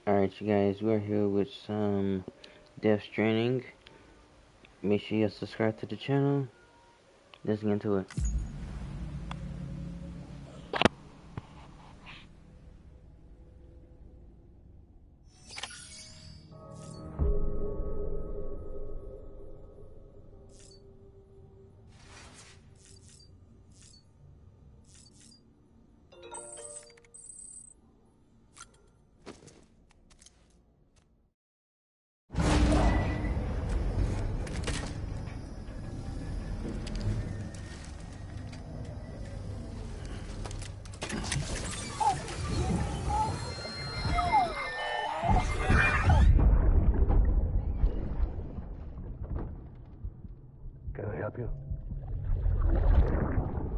Alright, you guys, we're here with some Death Stranding. Make sure you subscribe to the channel. Let's get into it. Can I help you?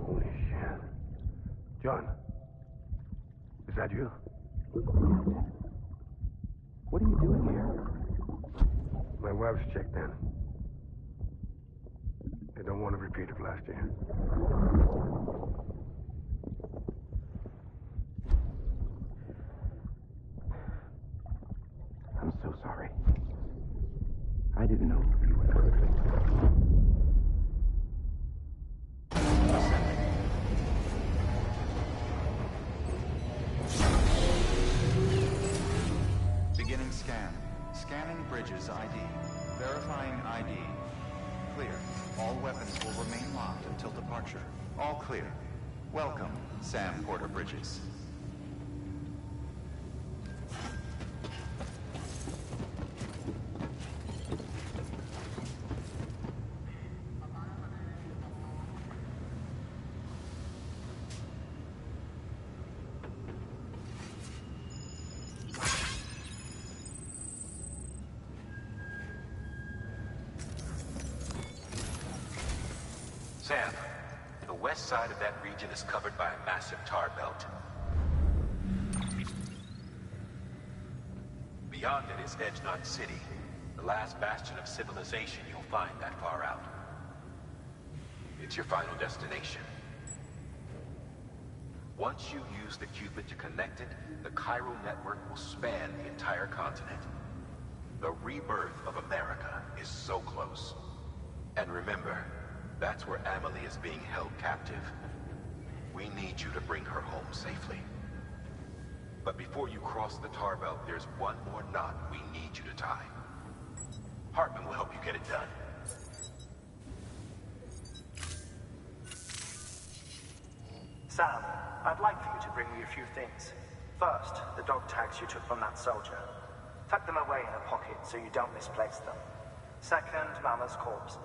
Holy shit. John, is that you? What are you doing here? My wife's checked in. They don't want a repeat of last year. I'm so sorry. I didn't know you were coming. Beginning scan. Scanning bridges ID. Verifying ID. Clear. All weapons will remain locked until departure. All clear. Welcome, Sam Porter Bridges. Sam, the west side of that region is covered by a massive tar belt. Beyond it is Edgenot City, the last bastion of civilization you'll find that far out. It's your final destination. Once you use the Cupid to connect it, the chiral network will span the entire continent. The rebirth of America is so close. And remember, that's where Amelie is being held captive. We need you to bring her home safely. But before you cross the tar belt, there's one more knot we need you to tie. Hartman will help you get it done. Sam, I'd like for you to bring me a few things. First, the dog tags you took from that soldier. Tuck them away in a pocket so you don't misplace them. Second, Mama's corpse.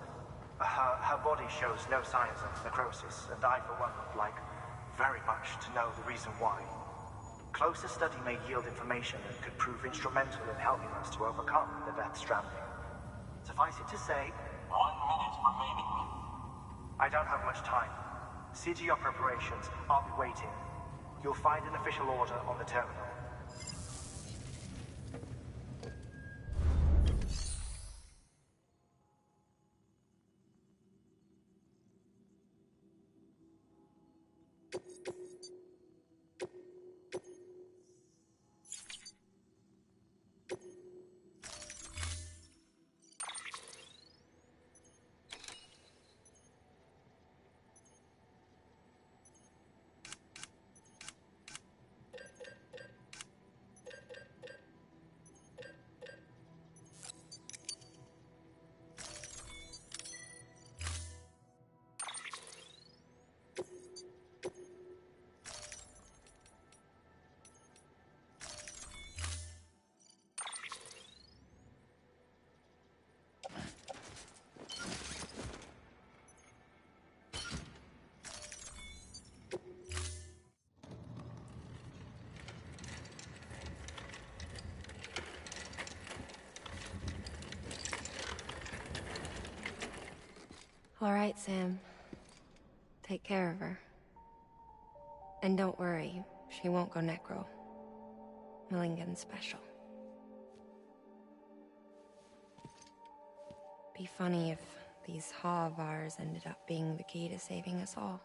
Her body shows no signs of necrosis, and I, for one, would like very much to know the reason why. Closer study may yield information that could prove instrumental in helping us to overcome the Death Stranding. Suffice it to say, 1 minute remaining. I don't have much time. See to your preparations. I'll be waiting. You'll find an official order on the terminal. All right, Sam. Take care of her. And don't worry, she won't go necro. Millingen's special. Be funny if these Ha of ours ended up being the key to saving us all.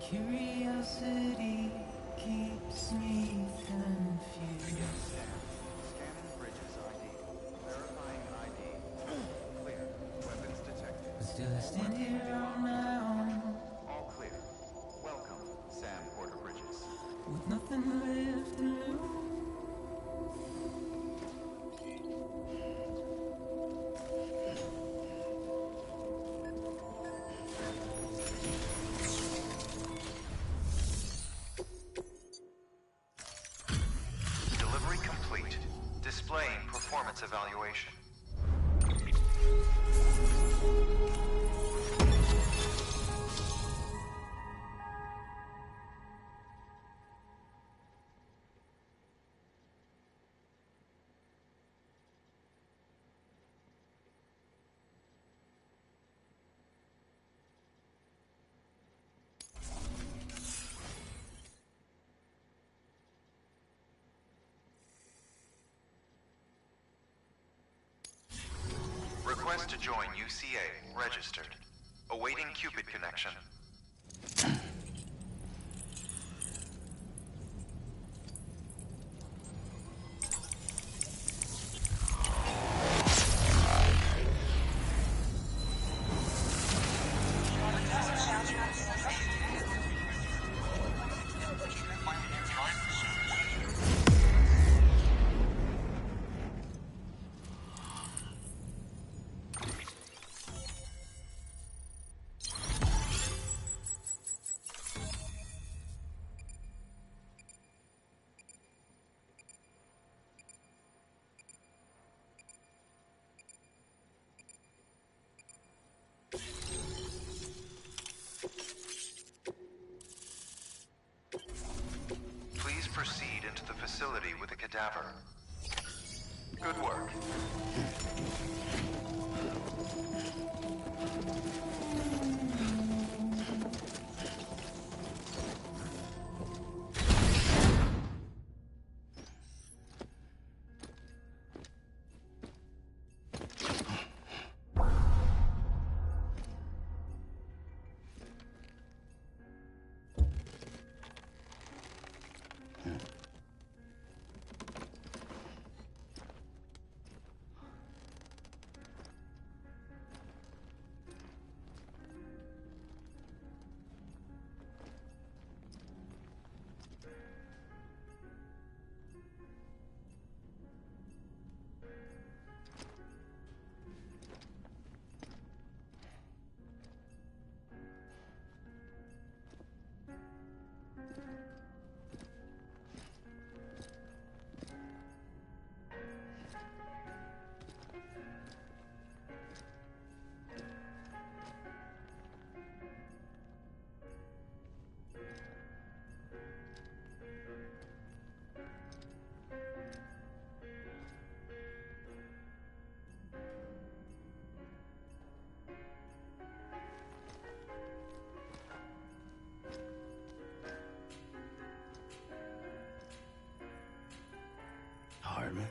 Curiosity keeps me confused. Scanning bridges ID. Verifying ID. Clear. Weapons detected. But still I stand here on my own, All clear. Welcome, Sam Porter Bridges. with nothing left to lose. Delivery complete. Displaying performance evaluation. Request to join UCA. Registered. Awaiting Cupid connection. Please proceed into the facility with a cadaver. Good work. Hardman.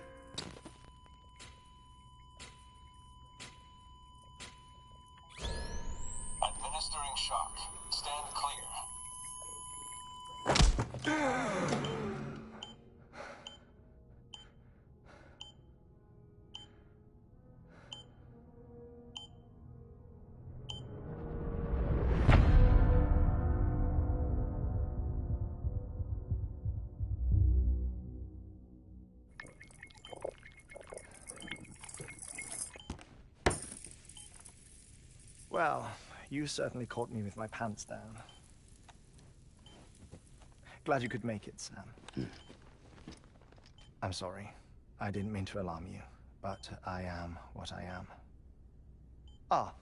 Administering shock. Stand clear. Well, you certainly caught me with my pants down. Glad you could make it, Sam. I'm sorry. I didn't mean to alarm you, but I am what I am. Ah,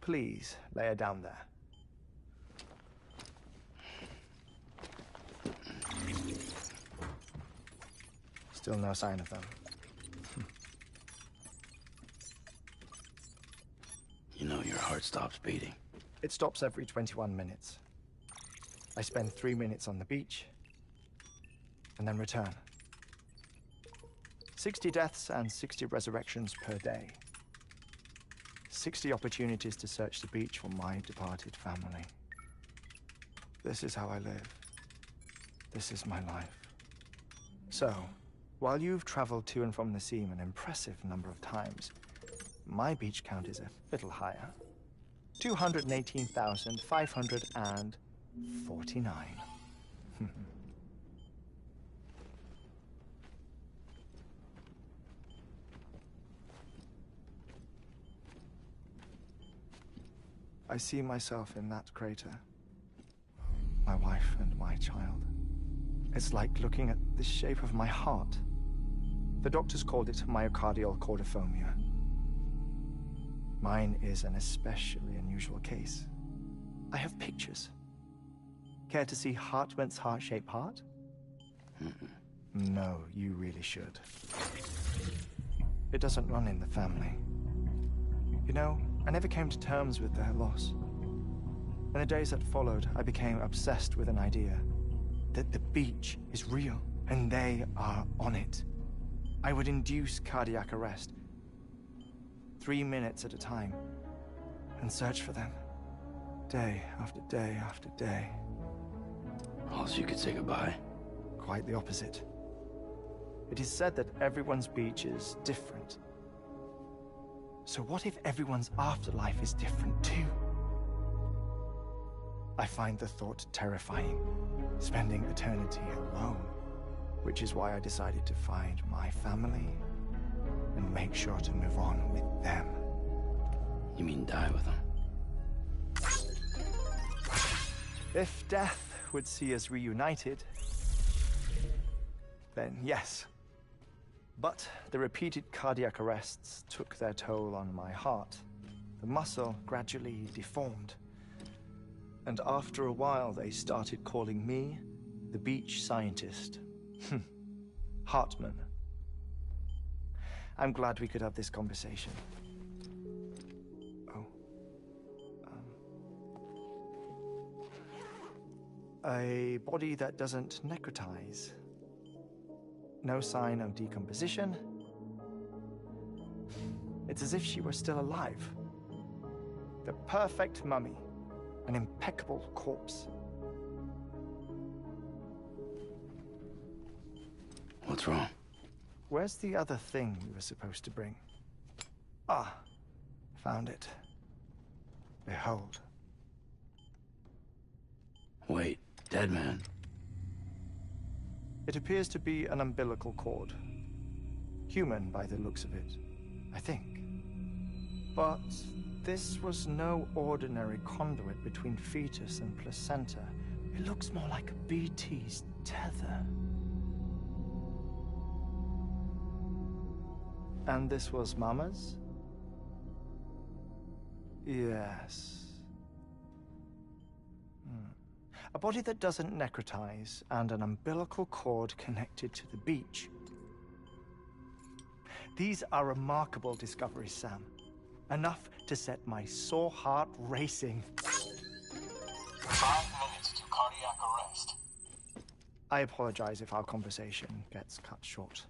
please, lay her down there. Still no sign of them. You know your heart stops beating. It stops every 21 minutes. I spend 3 minutes on the beach, and then return. 60 deaths and 60 resurrections per day. 60 opportunities to search the beach for my departed family. This is how I live. This is my life. So, while you've traveled to and from the seam an impressive number of times, my beach count is a little higher. 218,549. I see myself in that crater. My wife and my child. It's like looking at the shape of my heart. The doctors called it myocardial chordophobia. Mine is an especially unusual case. I have pictures. Care to see Hartman's heart-shaped heart? No, you really should. It doesn't run in the family. You know, I never came to terms with their loss. In the days that followed, I became obsessed with an idea that the beach is real and they are on it. I would induce cardiac arrest, 3 minutes at a time, and search for them, day after day after day. Oh, so you could say goodbye? Quite the opposite. It is said that everyone's beach is different. So what if everyone's afterlife is different too? I find the thought terrifying, spending eternity alone, which is why I decided to find my family and make sure to move on with them. You mean die with them? If death would see us reunited, then yes. But the repeated cardiac arrests took their toll on my heart. The muscle gradually deformed. And after a while, they started calling me the beach scientist. Hartman. I'm glad we could have this conversation. Oh. A body that doesn't necrotize. No sign of decomposition. It's as if she were still alive. The perfect mummy. An impeccable corpse. What's wrong? Where's the other thing you were supposed to bring? Ah, found it. Behold. Wait, dead man. It appears to be an umbilical cord. Human by the looks of it, I think. But this was no ordinary conduit between fetus and placenta. It looks more like a BT's tether. And this was Mama's? Yes. A body that doesn't necrotize and an umbilical cord connected to the beach. These are remarkable discoveries, Sam. Enough to set my sore heart racing. 5 minutes to cardiac arrest. I apologize if our conversation gets cut short.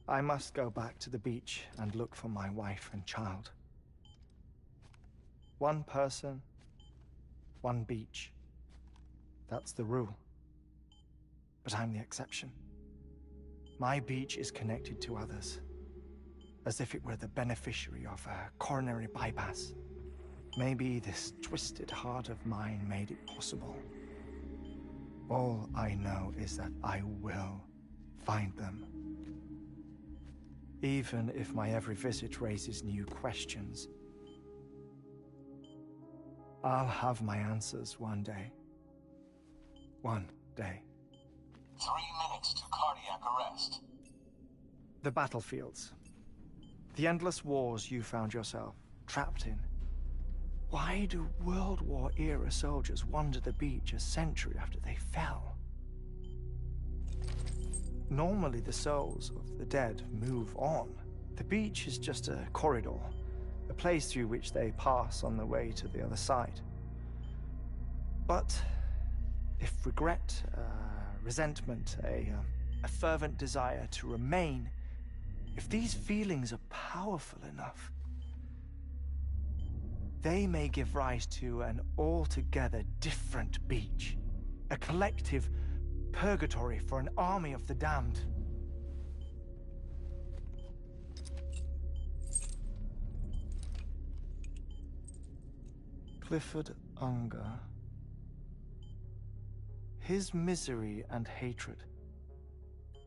I must go back to the beach and look for my wife and child. One person, one beach. That's the rule. But I'm the exception. My beach is connected to others, as if it were the beneficiary of a coronary bypass. Maybe this twisted heart of mine made it possible. All I know is that I will find them. Even if my every visit raises new questions, I'll have my answers one day. One day. 3 minutes to cardiac arrest. The battlefields. The endless wars you found yourself trapped in. Why do World War era soldiers wander the beach a century after they fell? Normally the souls of the dead move on. The beach is just a corridor, a place through which they pass on the way to the other side. But if regret, resentment, a fervent desire to remain, if these feelings are powerful enough, They may give rise to an altogether different beach. A collective purgatory for an army of the damned. Clifford Unger. His misery and hatred,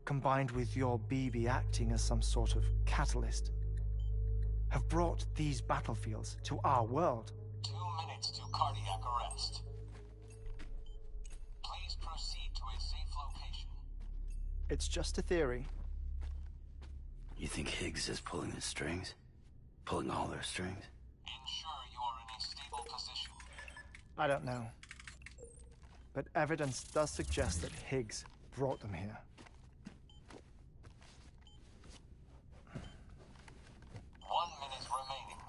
combined with your BB acting as some sort of catalyst, have brought these battlefields to our world. 2 minutes to cardiac arrest. Please proceed to a safe location. It's just a theory. You think Higgs is pulling his strings? Pulling all their strings? Ensure you are in a stable position. I don't know. But evidence does suggest that Higgs brought them here. 1 minute remaining.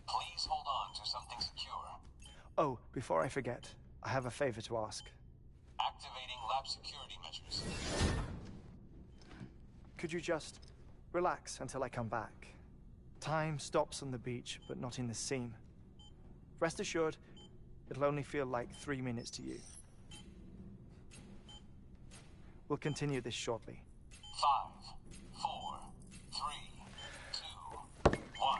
Please hold on to something secure. Oh, before I forget, I have a favor to ask. Activating lab security measures. Could you just relax until I come back? Time stops on the beach, but not in the scene. Rest assured, it'll only feel like 3 minutes to you. We'll continue this shortly. 5, 4, 3, 2, 1.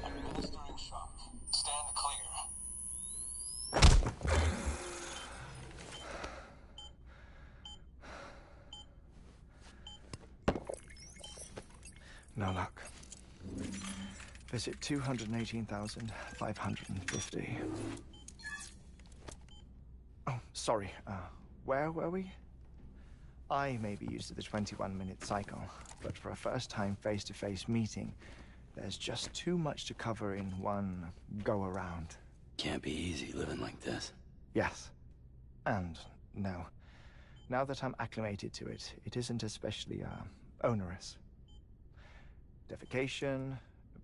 Administering shock. Stand clear. No luck. Visit 218,550. Oh, sorry. Where were we? I may be used to the 21-minute cycle, but for a first-time face-to-face meeting, there's just too much to cover in one go-around. Can't be easy living like this. Yes. And no. Now that I'm acclimated to it, it isn't especially, onerous. Defecation,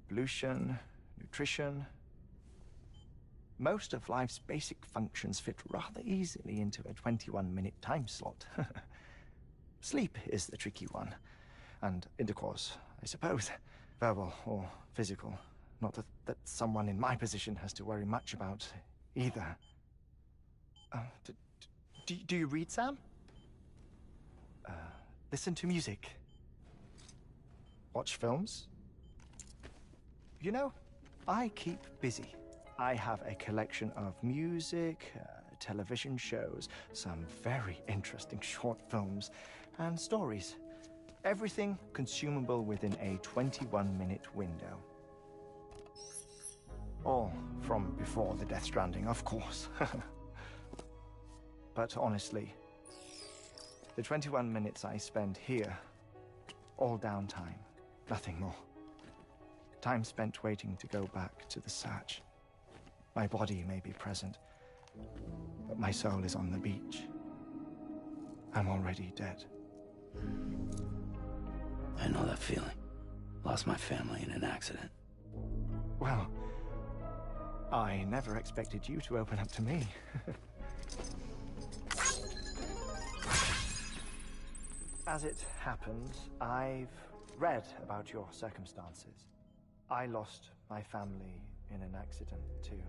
pollution, nutrition. Most of life's basic functions fit rather easily into a 21-minute time slot. Sleep is the tricky one. And intercourse, I suppose. Verbal or physical. Not that someone in my position has to worry much about either. Do you read, Sam? Listen to music. Watch films. You know, I keep busy. I have a collection of music, television shows, some very interesting short films, and stories. Everything consumable within a 21-minute window. All from before the Death Stranding, of course. But honestly, the 21 minutes I spend here, all downtime, nothing more. Time spent waiting to go back to the Satch. My body may be present, but my soul is on the beach. I'm already dead. I know that feeling. Lost my family in an accident. Well, I never expected you to open up to me. As it happens, I've read about your circumstances. I lost my family in an accident, too.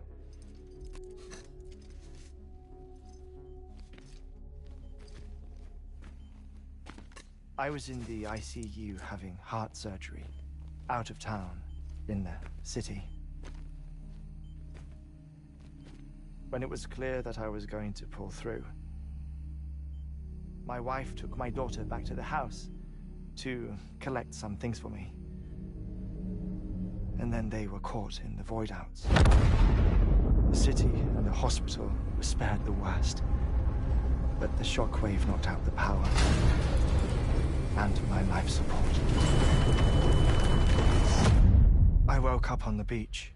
I was in the ICU having heart surgery, out of town, in the city. When it was clear that I was going to pull through, my wife took my daughter back to the house to collect some things for me. And then they were caught in the void-outs. The city and the hospital were spared the worst, but the shockwave knocked out the power and my life support. I woke up on the beach.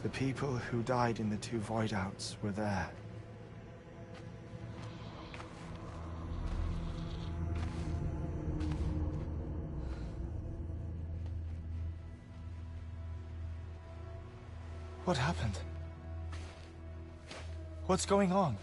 The people who died in the two void-outs were there. What happened? What's going on?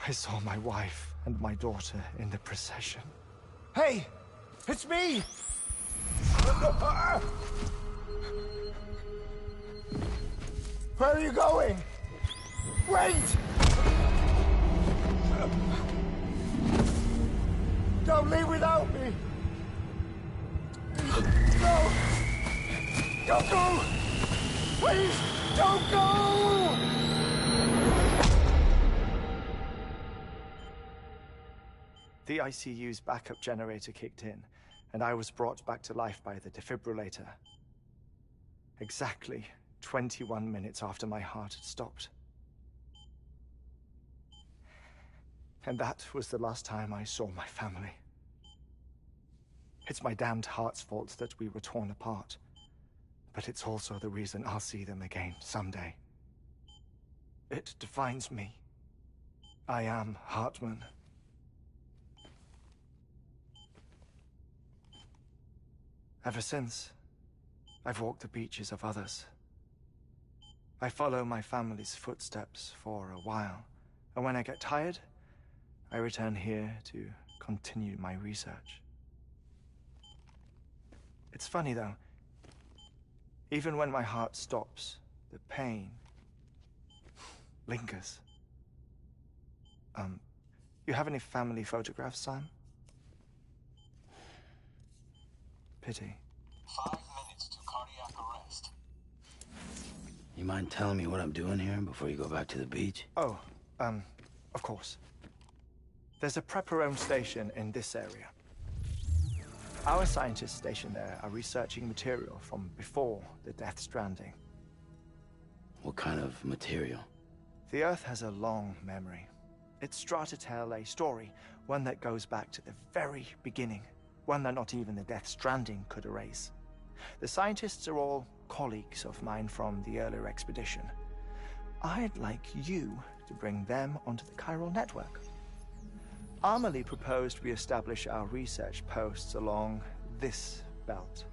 I saw my wife and my daughter in the procession. Hey! It's me! Where are you going? Wait! Don't leave without me! No! Don't go! Please, don't go! The ICU's backup generator kicked in, and I was brought back to life by the defibrillator. Exactly 21 minutes after my heart had stopped. And that was the last time I saw my family. It's my damned heart's fault that we were torn apart, but it's also the reason I'll see them again someday. It defines me. I am Hartman. Ever since, I've walked the beaches of others. I follow my family's footsteps for a while, and when I get tired, I return here to continue my research. It's It's funny, though. Even when my heart stops, the pain lingers. You have any family photographs, Sam? Pity. 5 minutes to cardiac arrest. You mind telling me what I'm doing here before you go back to the beach? Oh, of course. There's a Prepperone station in this area. Our scientists stationed there are researching material from before the Death Stranding. What kind of material? The Earth has a long memory. It's trying to tell a story, one that goes back to the very beginning, one that not even the Death Stranding could erase. The scientists are all colleagues of mine from the earlier expedition. I'd like you to bring them onto the chiral network. Amelie proposed we establish our research posts along this belt.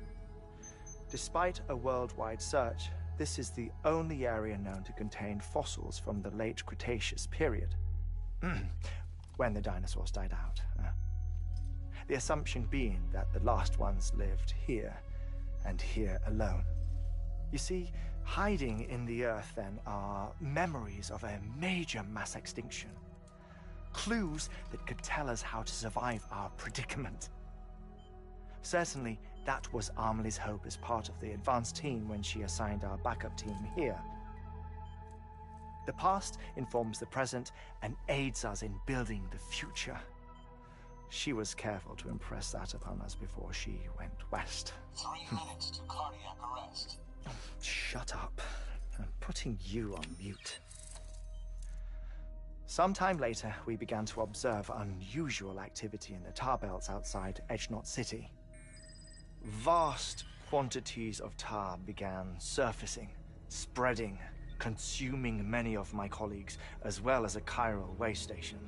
Despite a worldwide search, this is the only area known to contain fossils from the late Cretaceous period. When the dinosaurs died out. The assumption being that the last ones lived here, and here alone. You see, hiding in the Earth, then, are memories of a major mass extinction. Clues that could tell us how to survive our predicament. Certainly, that was Amelie's hope as part of the advanced team when she assigned our backup team here. The past informs the present and aids us in building the future. She was careful to impress that upon us before she went west. 3 minutes to cardiac arrest. Shut up. I'm putting you on mute. Sometime later, we began to observe unusual activity in the tar belts outside Edgenot City. Vast quantities of tar began surfacing, spreading, consuming many of my colleagues, as well as a chiral way station.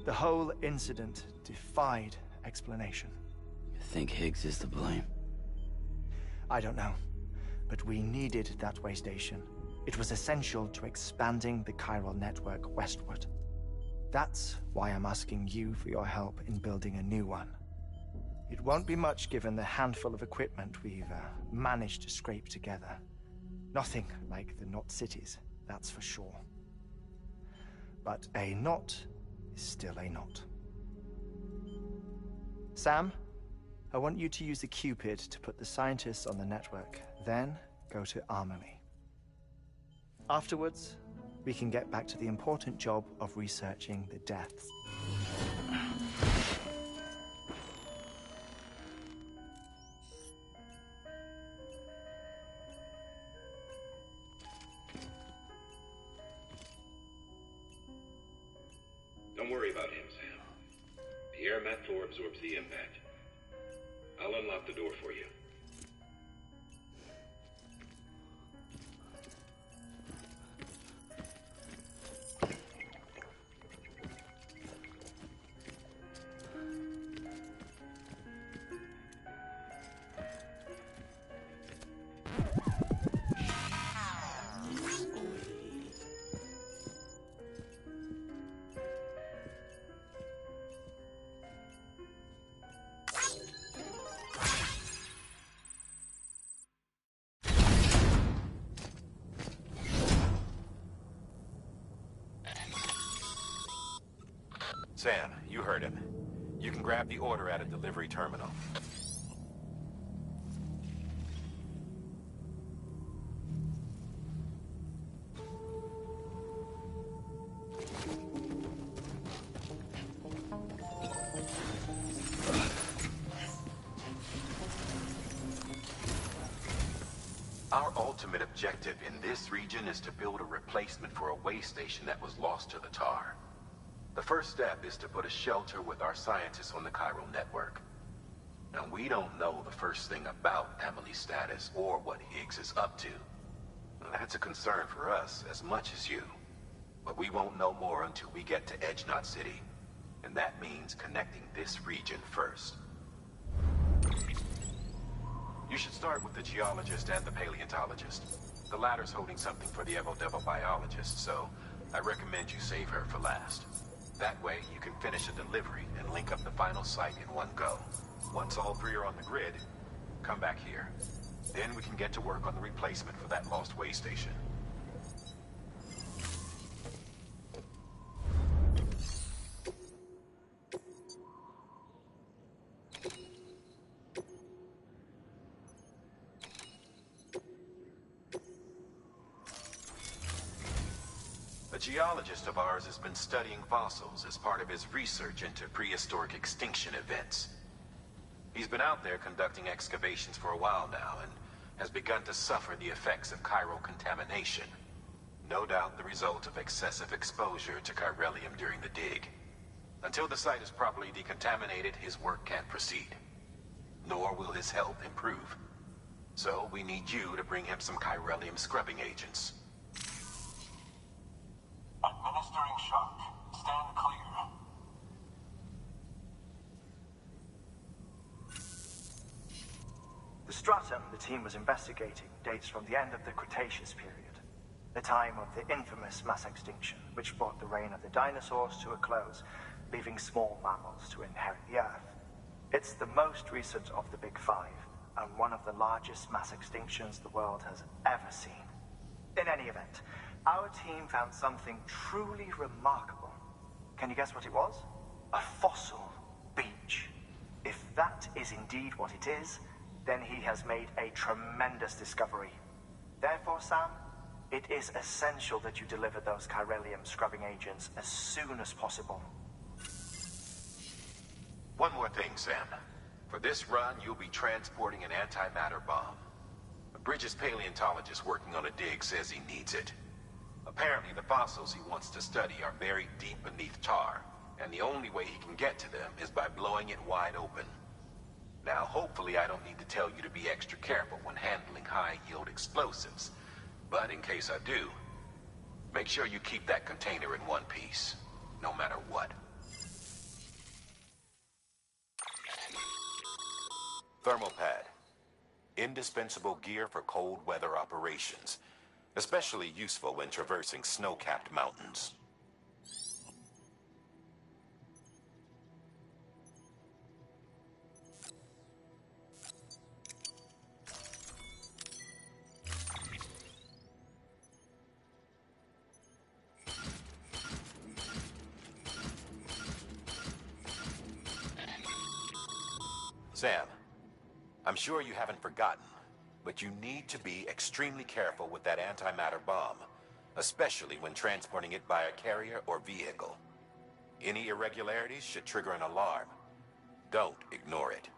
The whole incident defied explanation. You think Higgs is to blame? I don't know, but we needed that way station. It was essential to expanding the chiral network westward. That's why I'm asking you for your help in building a new one. It won't be much given the handful of equipment we've managed to scrape together. Nothing like the knot cities, that's for sure. But a knot is still a knot. Sam, I want you to use the Cupid to put the scientists on the network, then go to Amelie. Afterwards, we can get back to the important job of researching the deaths. Don't worry about him, Sam. The air mat floor absorbs the impact. I'll unlock the door for you. Sam, you heard him. You can grab the order at a delivery terminal. Our ultimate objective in this region is to build a replacement for a way station that was lost to the tar. The first step is to put a shelter with our scientists on the chiral network. Now, we don't know the first thing about Amelie's status or what Higgs is up to. That's a concern for us as much as you. But we won't know more until we get to Edgenot City. And that means connecting this region first. You should start with the geologist and the paleontologist. The latter's holding something for the Evo-Devo biologist, so I recommend you save her for last. That way, you can finish a delivery and link up the final site in one go. Once all three are on the grid, come back here. Then we can get to work on the replacement for that lost way station. A geologist of ours has been studying fossils as part of his research into prehistoric extinction events. He's been out there conducting excavations for a while now and has begun to suffer the effects of chiral contamination. No doubt the result of excessive exposure to chiralium during the dig. Until the site is properly decontaminated, his work can't proceed. Nor will his health improve. So we need you to bring him some chiralium scrubbing agents. Administering shock. Stand clear. The stratum the team was investigating dates from the end of the Cretaceous period, the time of the infamous mass extinction, which brought the reign of the dinosaurs to a close, leaving small mammals to inherit the Earth. It's the most recent of the Big Five, and one of the largest mass extinctions the world has ever seen. In any event, our team found something truly remarkable. Can you guess what it was? A fossil beach. If that is indeed what it is, then he has made a tremendous discovery. Therefore, Sam, it is essential that you deliver those chiralium scrubbing agents as soon as possible. One more thing, Sam. For this run, you'll be transporting an antimatter bomb. Bridges' paleontologist working on a dig says he needs it. Apparently, the fossils he wants to study are buried deep beneath tar, and the only way he can get to them is by blowing it wide open. Now, hopefully I don't need to tell you to be extra careful when handling high-yield explosives, but in case I do, make sure you keep that container in one piece, no matter what. Thermal pad. Indispensable gear for cold weather operations, especially useful when traversing snow-capped mountains. Sam, I'm sure you haven't forgotten, but you need to be extremely careful with that antimatter bomb, especially when transporting it by a carrier or vehicle. Any irregularities should trigger an alarm. Don't ignore it.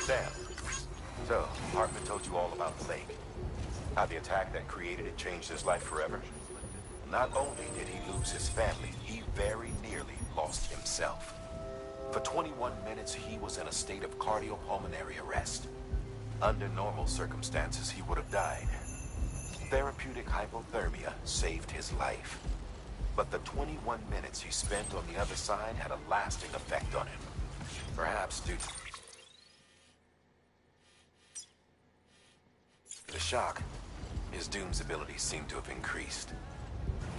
Sam, so Hartman told you all about the lake. How the attack that created it changed his life forever. Not only did he lose his family, he very nearly lost himself. For 21 minutes, he was in a state of cardiopulmonary arrest. Under normal circumstances, he would have died. Therapeutic hypothermia saved his life. But the 21 minutes he spent on the other side had a lasting effect on him. shock, his Doom's abilities seem to have increased.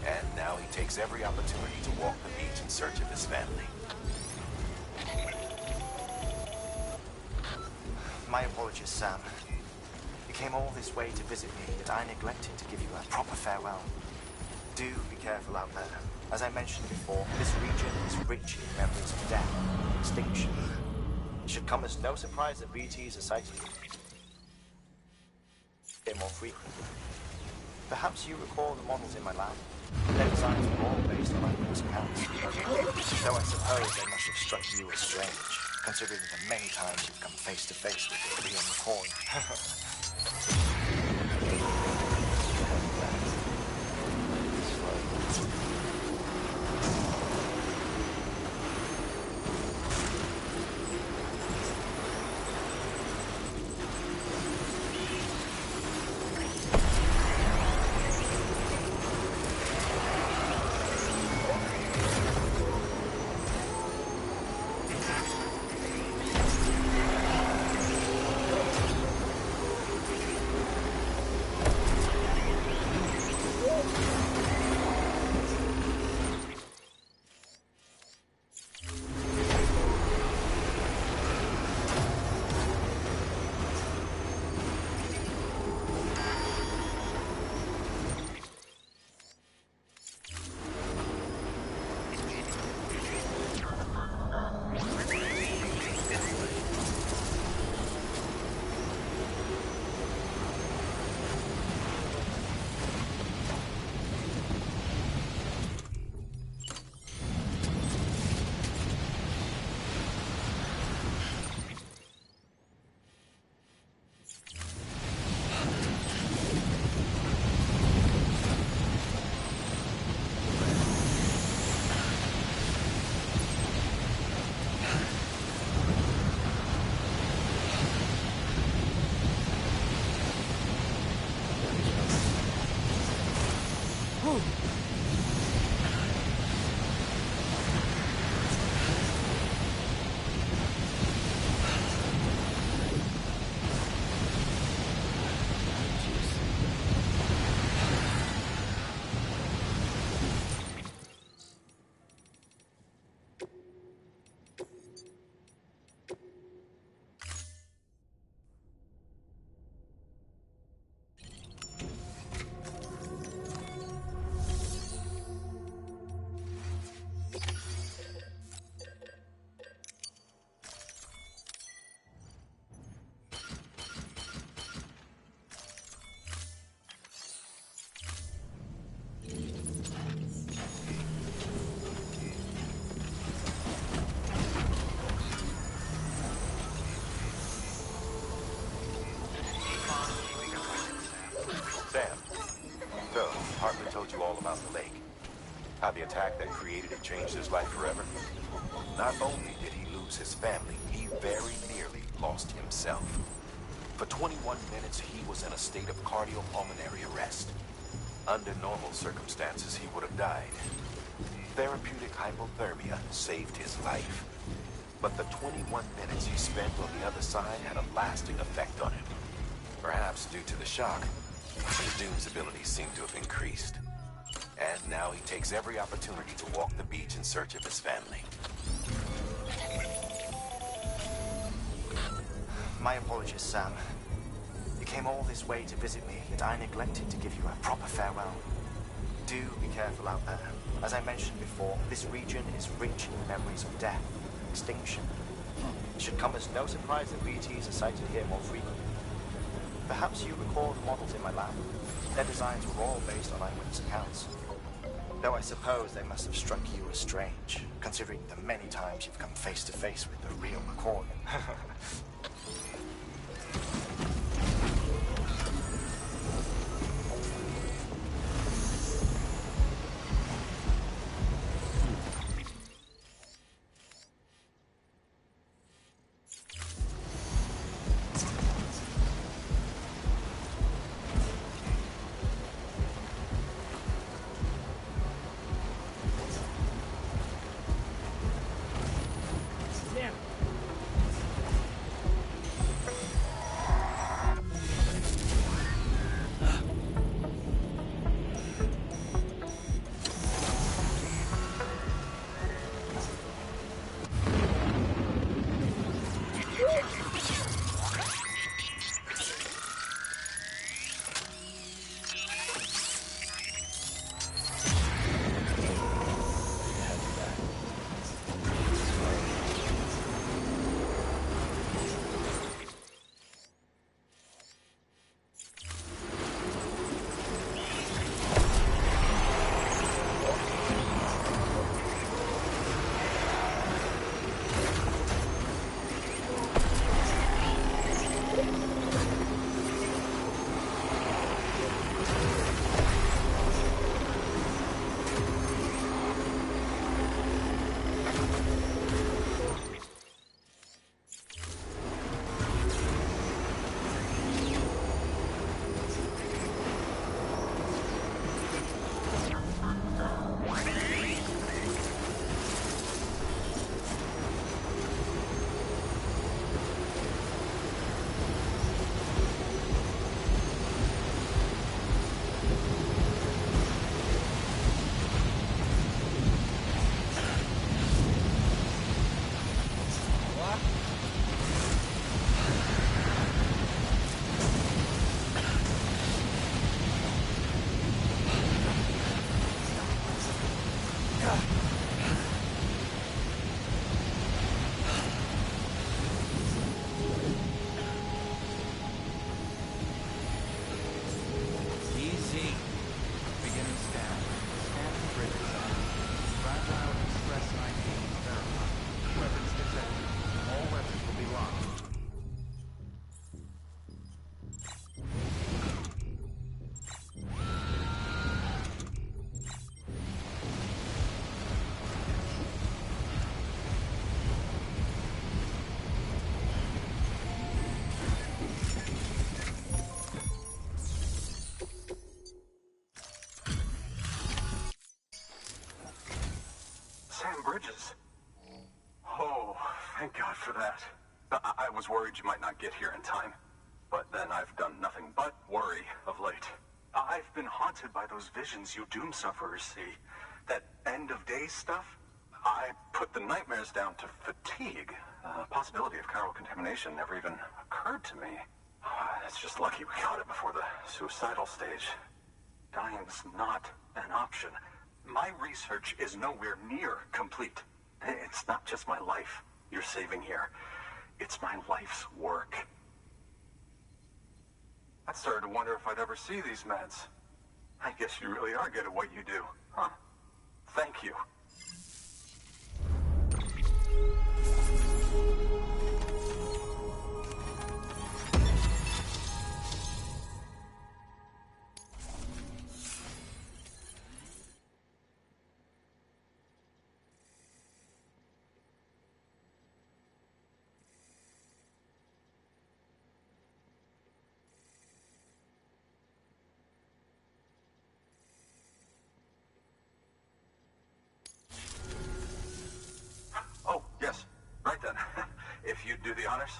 And now he takes every opportunity to walk the beach in search of his family. My apologies, Sam. You came all this way to visit me, yet I neglected to give you a proper farewell. Do be careful out there. As I mentioned before, this region is rich in memories of death and extinction. It should come as no surprise that BTs are sighted here more frequently. Perhaps you recall the models in my lab. Their designs were all based on eyewitness accounts. Though I suppose they must have struck you as strange, considering the many times you've come face to face with the real McCoy. You all about the lake. How the attack that created it changed his life forever. Not only did he lose his family, he very nearly lost himself. For 21 minutes, he was in a state of cardiopulmonary arrest. Under normal circumstances, he would have died. Therapeutic hypothermia saved his life. But the 21 minutes he spent on the other side had a lasting effect on him. Perhaps due to the shock, his Doom's abilities seem to have increased. And now he takes every opportunity to walk the beach in search of his family. My apologies, Sam. You came all this way to visit me, yet I neglected to give you a proper farewell. Do be careful out there. As I mentioned before, this region is rich in memories of death and extinction. It should come as no surprise that BTs are sighted here more frequently. Perhaps you recall the models in my lab. Their designs were all based on eyewitness accounts. Though I suppose they must have struck you as strange, considering the many times you've come face to face with the real McCoy. bridges. Oh, thank God for that. I was worried you might not get here in time. But then I've done nothing but worry of late. I've been haunted by those visions you doom sufferers see. That end of days stuff. I put the nightmares down to fatigue. Possibility of chiral contamination never even occurred to me. It's just lucky we caught it before the suicidal stage. Dying's not an option. My research is nowhere near complete. It's not just my life you're saving here. It's my life's work. I started to wonder if I'd ever see these meds. I guess you really are good at what you do, huh? Thank you. Oh, yes. Right then. If you'd do the honors.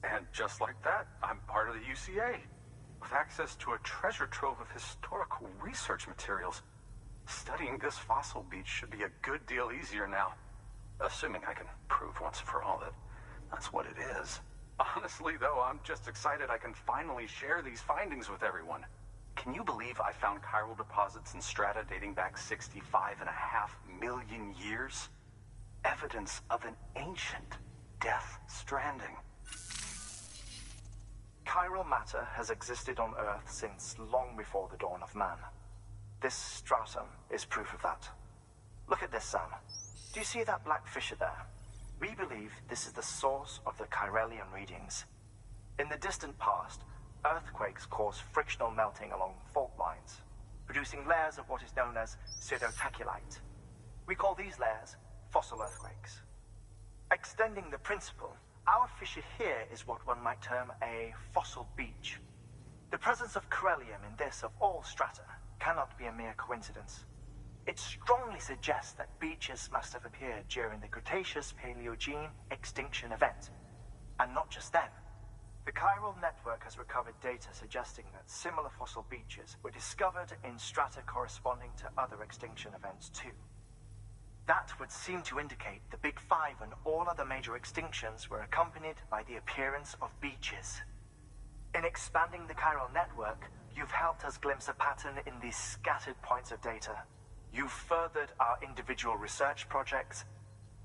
And just like that, I'm part of the UCA, with access to a treasure trove of historical research materials. Studying this fossil beach should be a good deal easier now, assuming I can prove once for all that that's what it is. Honestly, though, I'm just excited I can finally share these findings with everyone. Can you believe I found chiral deposits in strata dating back 65.5 million years? Evidence of an ancient death stranding. Chiral matter has existed on Earth since long before the dawn of man. This stratum is proof of that. Look at this, Sam. Do you see that black fissure there? We believe this is the source of the Chiralian readings. In the distant past, earthquakes caused frictional melting along fault lines, producing layers of what is known as pseudotaculite. We call these layers fossil earthquakes. Extending the principle, our fissure here is what one might term a fossil beach. The presence of chiralium in this of all strata cannot be a mere coincidence. It strongly suggests that beaches must have appeared during the Cretaceous-Paleogene extinction event. And not just then. The chiral network has recovered data suggesting that similar fossil beaches were discovered in strata corresponding to other extinction events too. That would seem to indicate the Big Five and all other major extinctions were accompanied by the appearance of beaches. In expanding the chiral network, you've helped us glimpse a pattern in these scattered points of data. You've furthered our individual research projects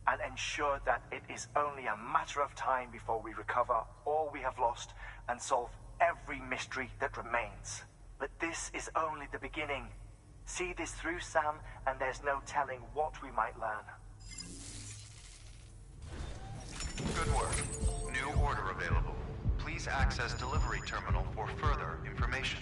and ensured that it is only a matter of time before we recover all we have lost and solve every mystery that remains. But this is only the beginning. See this through, Sam, and there's no telling what we might learn. Good work. New order available. Please access delivery terminal for further information.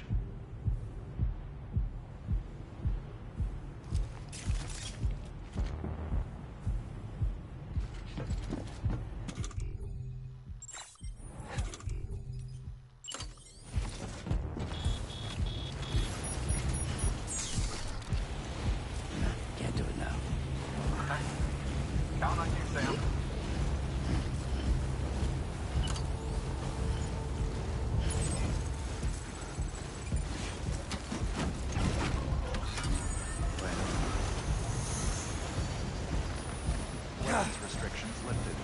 Can't do it now. Count on you, Sam. Weapons restrictions lifted.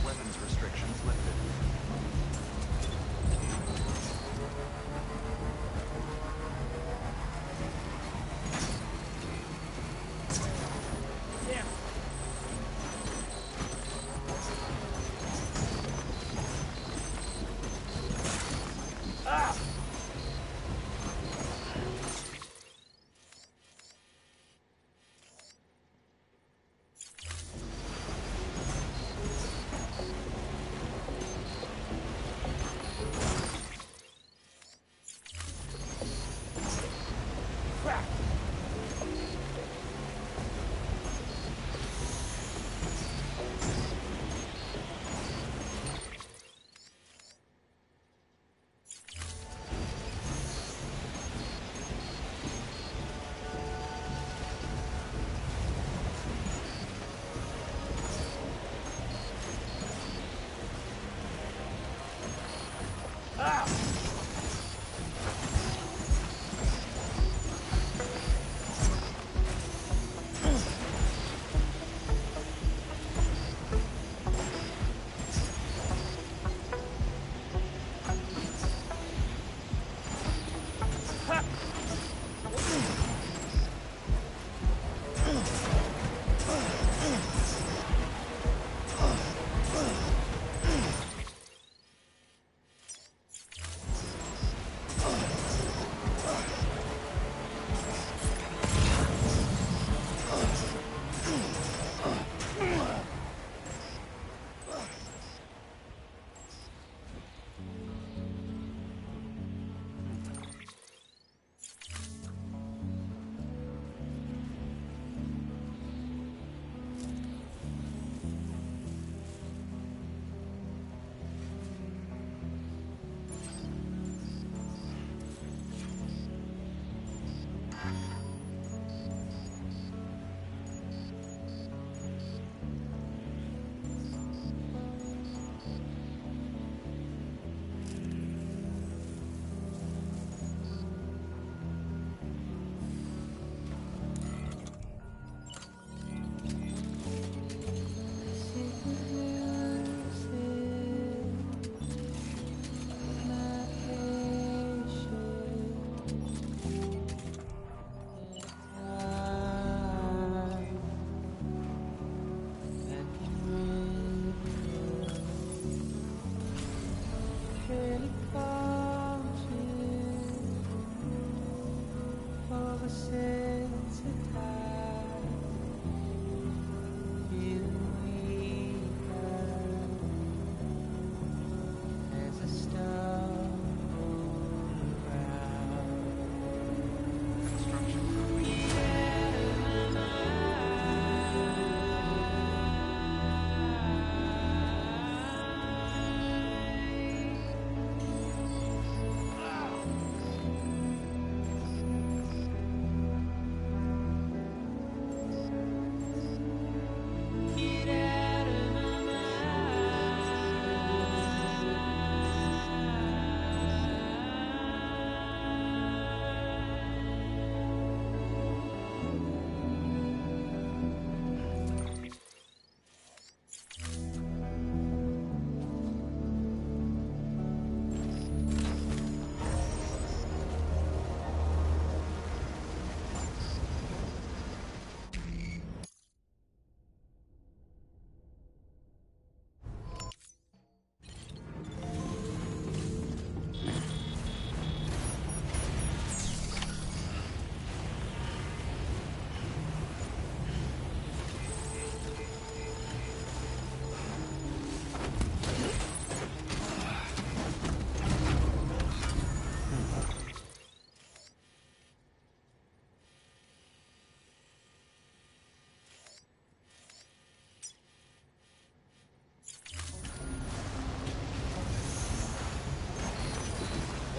Weapons restrictions lifted.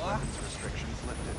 Weapons restrictions lifted.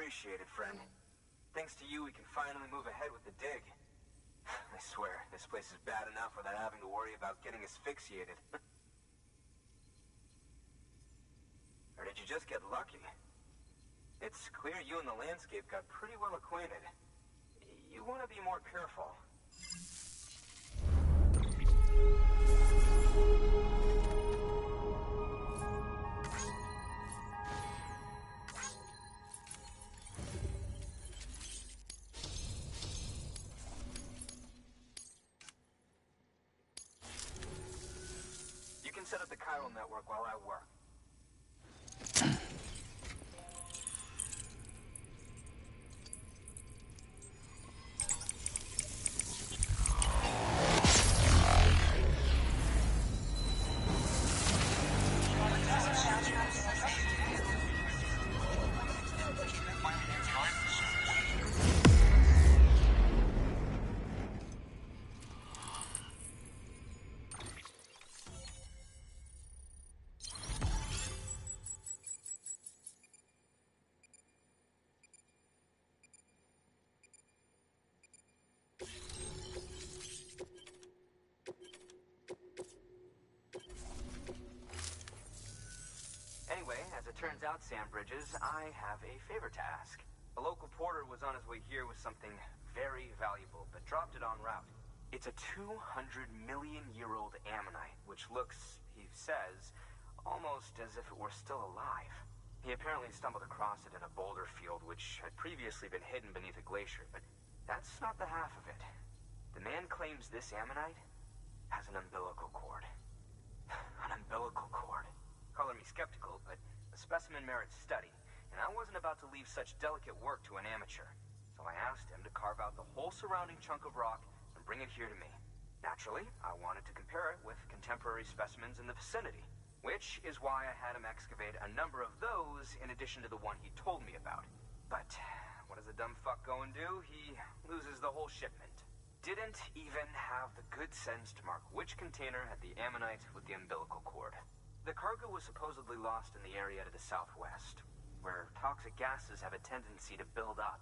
appreciated, friend. Thanks to you, we can finally move ahead with the dig. I swear, this place is bad enough without having to worry about getting asphyxiated. Or did you just get lucky? It's clear you and the landscape got pretty well acquainted. You want to be more careful. You can set up the chiral network while I work. Anyway, as it turns out, Sam Bridges, I have a favor to ask. A local porter was on his way here with something very valuable, but dropped it en route. It's a 200-million-year-old ammonite, which looks, he says, almost as if it were still alive. He apparently stumbled across it in a boulder field, which had previously been hidden beneath a glacier, but that's not the half of it. The man claims this ammonite has an umbilical cord. An umbilical cord. Color me skeptical, but the specimen merits study, and I wasn't about to leave such delicate work to an amateur. So I asked him to carve out the whole surrounding chunk of rock and bring it here to me. Naturally, I wanted to compare it with contemporary specimens in the vicinity, which is why I had him excavate a number of those in addition to the one he told me about. But what does a dumb fuck go and do? He loses the whole shipment. Didn't even have the good sense to mark which container had the ammonite with the umbilical cord. The cargo was supposedly lost in the area to the southwest, where toxic gases have a tendency to build up.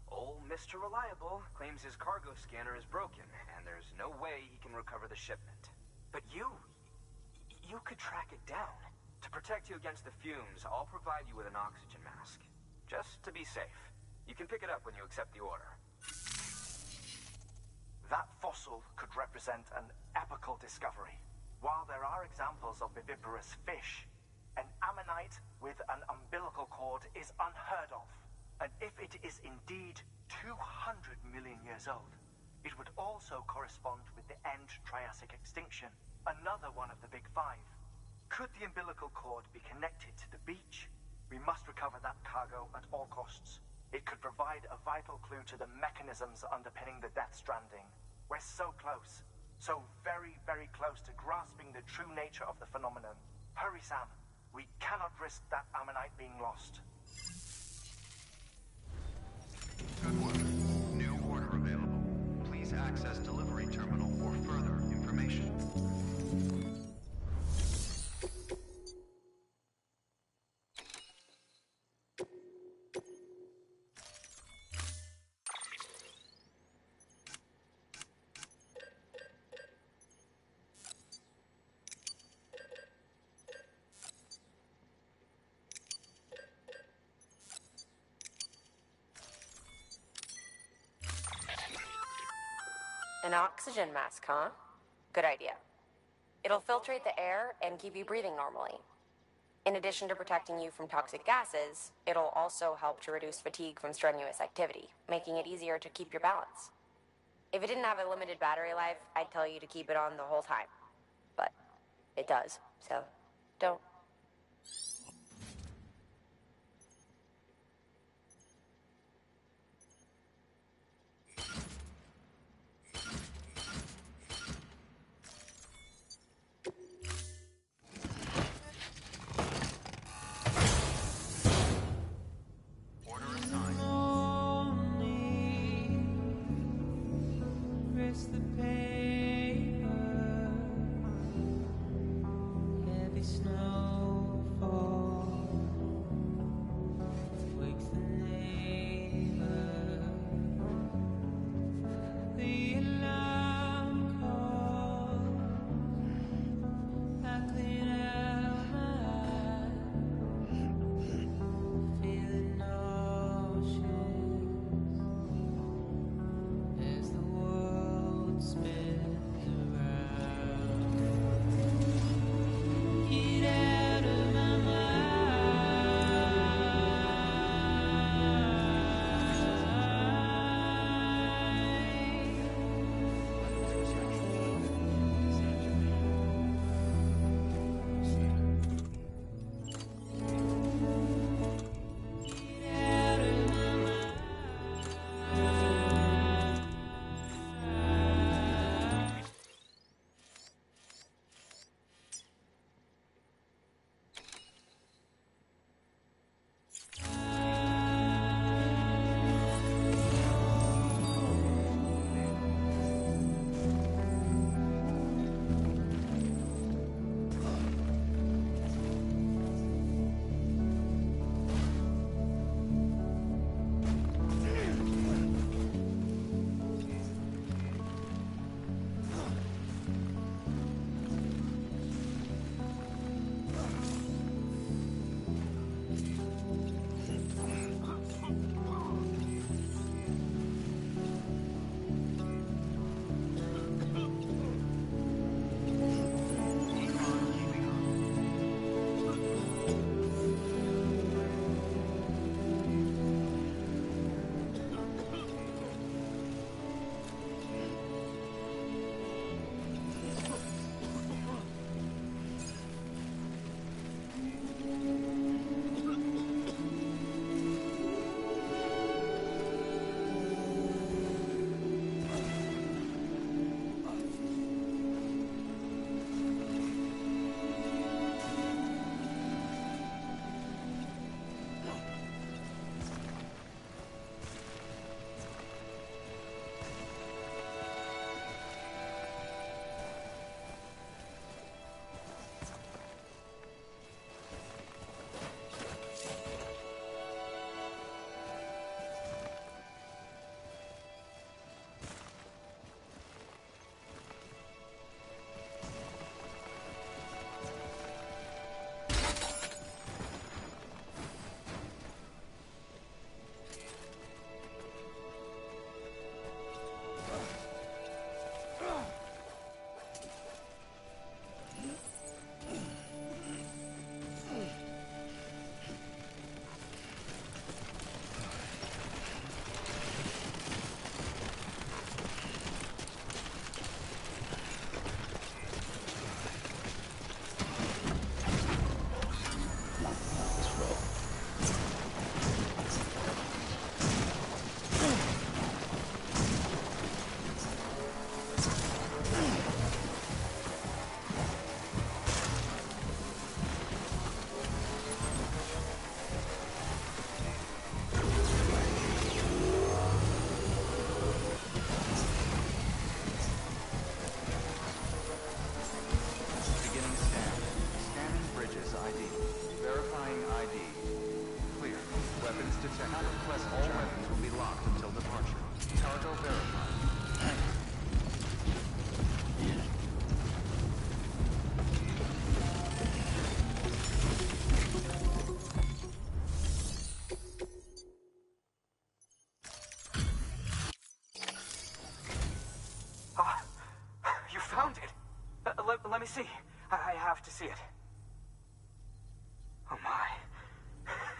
Old Mr. Reliable claims his cargo scanner is broken, and there's no way he can recover the shipment. But you could track it down. To protect you against the fumes, I'll provide you with an oxygen mask. Just to be safe. You can pick it up when you accept the order. That fossil could represent an epical discovery. While there are examples of viviparous fish, an ammonite with an umbilical cord is unheard of. And if it is indeed 200 million years old, it would also correspond with the end Triassic extinction, another one of the big five. Could the umbilical cord be connected to the beach? We must recover that cargo at all costs. It could provide a vital clue to the mechanisms underpinning the Death Stranding. We're so close. So very, very close to grasping the true nature of the phenomenon. Hurry, Sam. We cannot risk that ammonite being lost. Good work. New order available. Please access delivery terminal for further information. An oxygen mask, huh? Good idea. It'll filtrate the air and keep you breathing normally. In addition to protecting you from toxic gases, it'll also help to reduce fatigue from strenuous activity, making it easier to keep your balance. If it didn't have a limited battery life, I'd tell you to keep it on the whole time. But it does, so don't. Heavy snowfall. Detector request all weapons will be locked until departure. Cargo verified. You found it. Let me see. I have to see it. Oh my.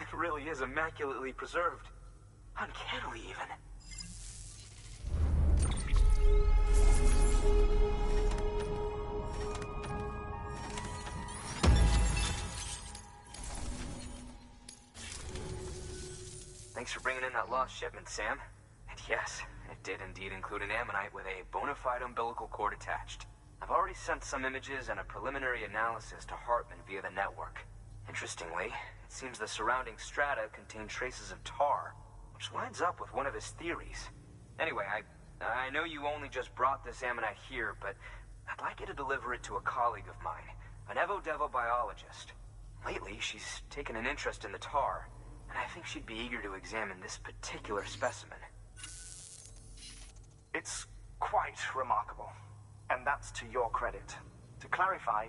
It really is immaculately preserved. Uncannily, even. Thanks for bringing in that lost shipment, Sam. And yes, it did indeed include an ammonite with a bona fide umbilical cord attached. I've already sent some images and a preliminary analysis to Hartman via the network. Interestingly, it seems the surrounding strata contain traces of tar, which lines up with one of his theories. Anyway, I know you only just brought this ammonite here, but I'd like you to deliver it to a colleague of mine, an Evo-Devo biologist. Lately, she's taken an interest in the tar, and I think she'd be eager to examine this particular specimen. It's quite remarkable, and that's to your credit. To clarify,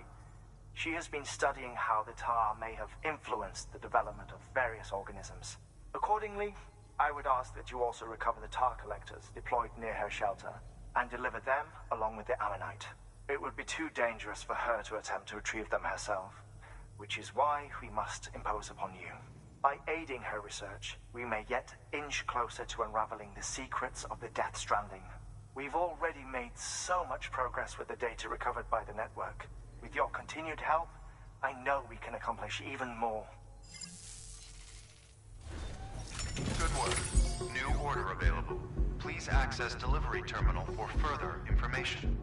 she has been studying how the tar may have influenced the development of various organisms. Accordingly, I would ask that you also recover the tar collectors deployed near her shelter and deliver them along with the ammonite. It would be too dangerous for her to attempt to retrieve them herself, which is why we must impose upon you. By aiding her research, we may yet inch closer to unraveling the secrets of the Death Stranding. We've already made so much progress with the data recovered by the network. With your continued help, I know we can accomplish even more. Good work. New order available. Please access delivery terminal for further information.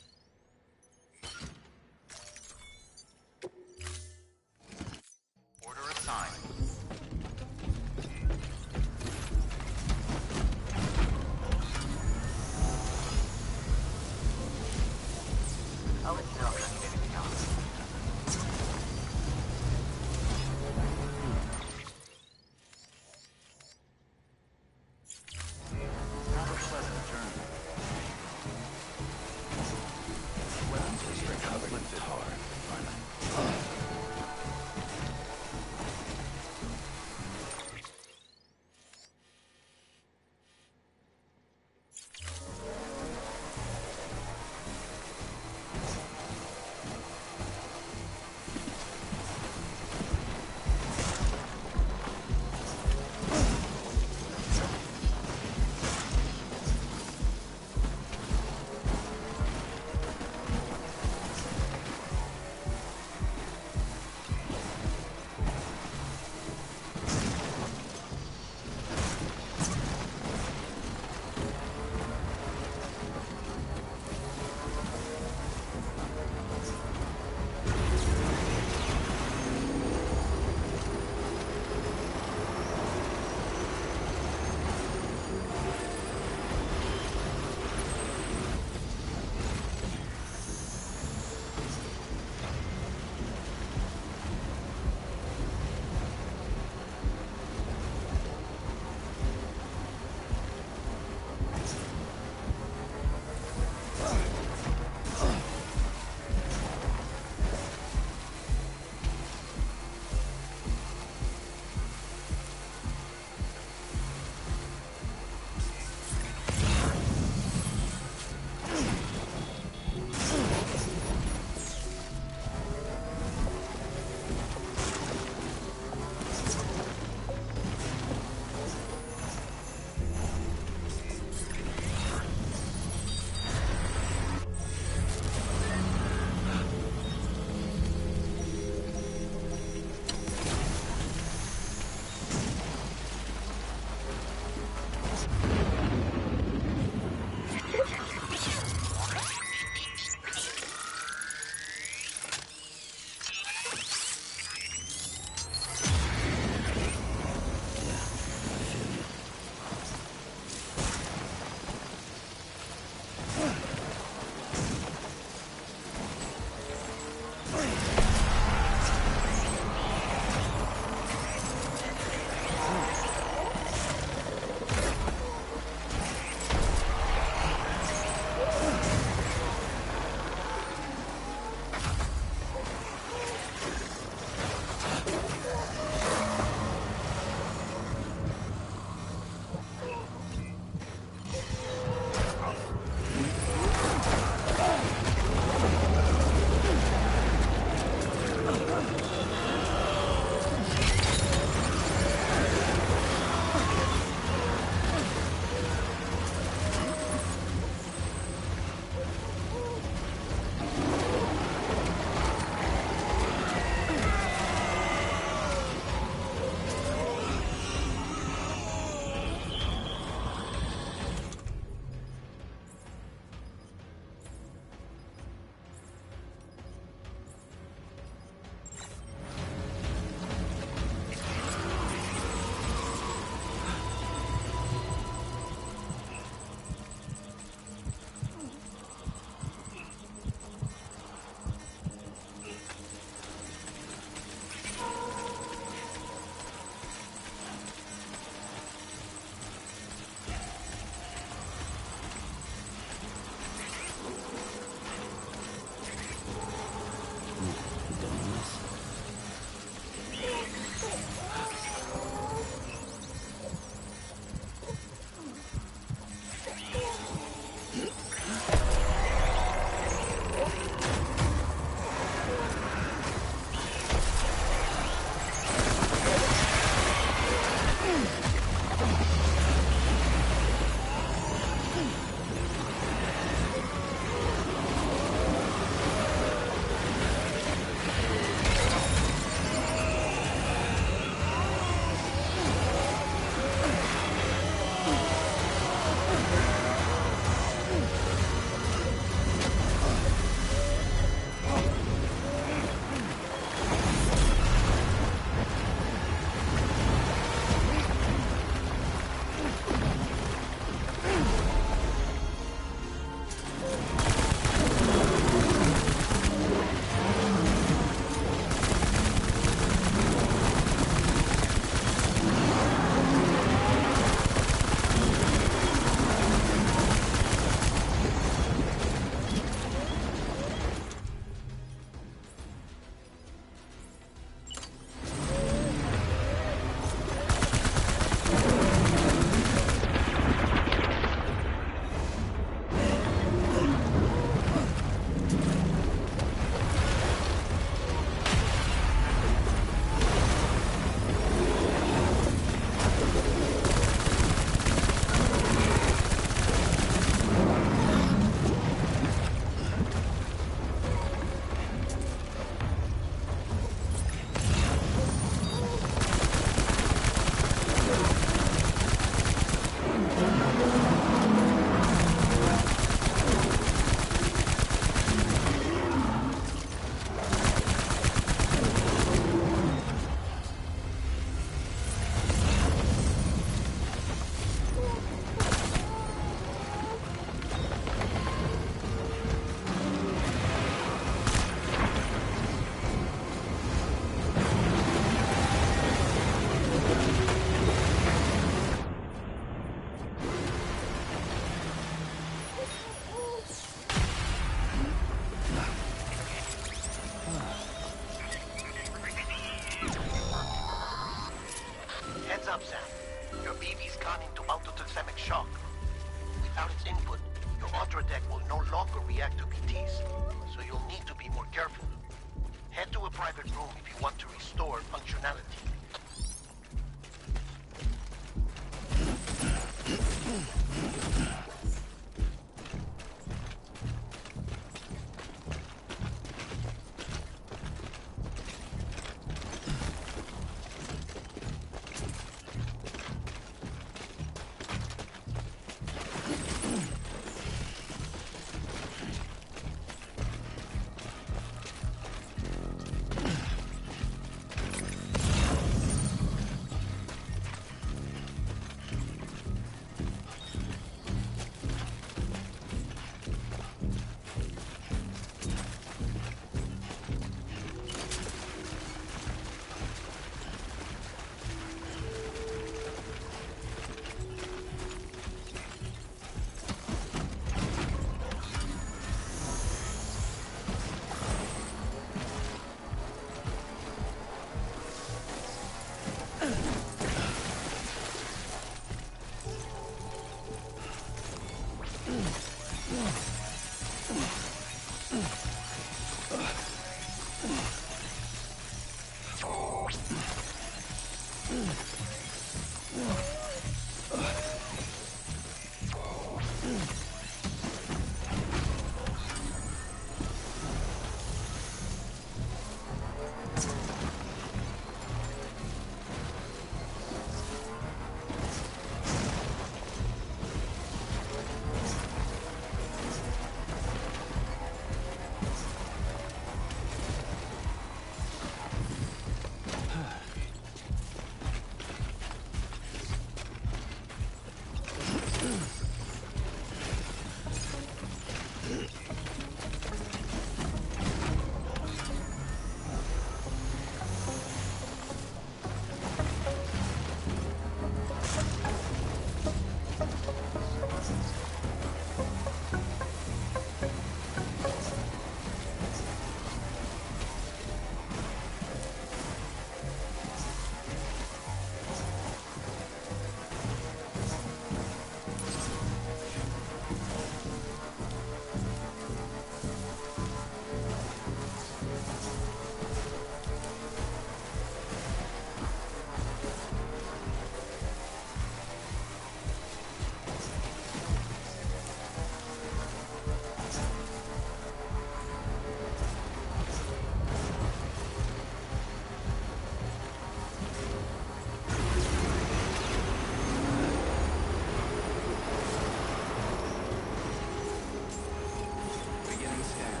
Beginning scan.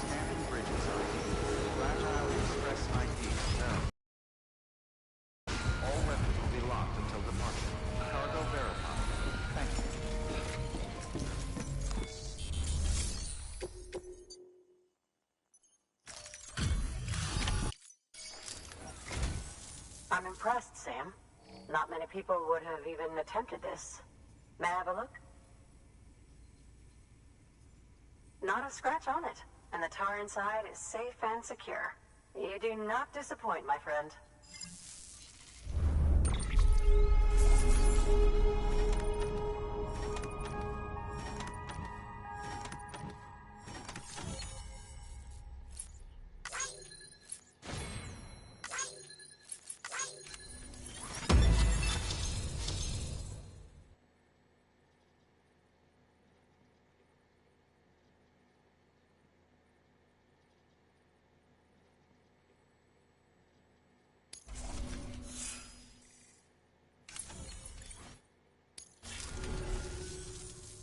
Scanning bridges ID. Fragile Express ID. Verified. All weapons will be locked until departure. Cargo verified. Thank you. I'm impressed, Sam. Not many people would have even attempted this. May I have a look? Not a scratch on it, and the tar inside is safe and secure. You do not disappoint, my friend.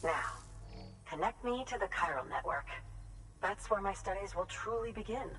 Now, connect me to the chiral network. That's where my studies will truly begin.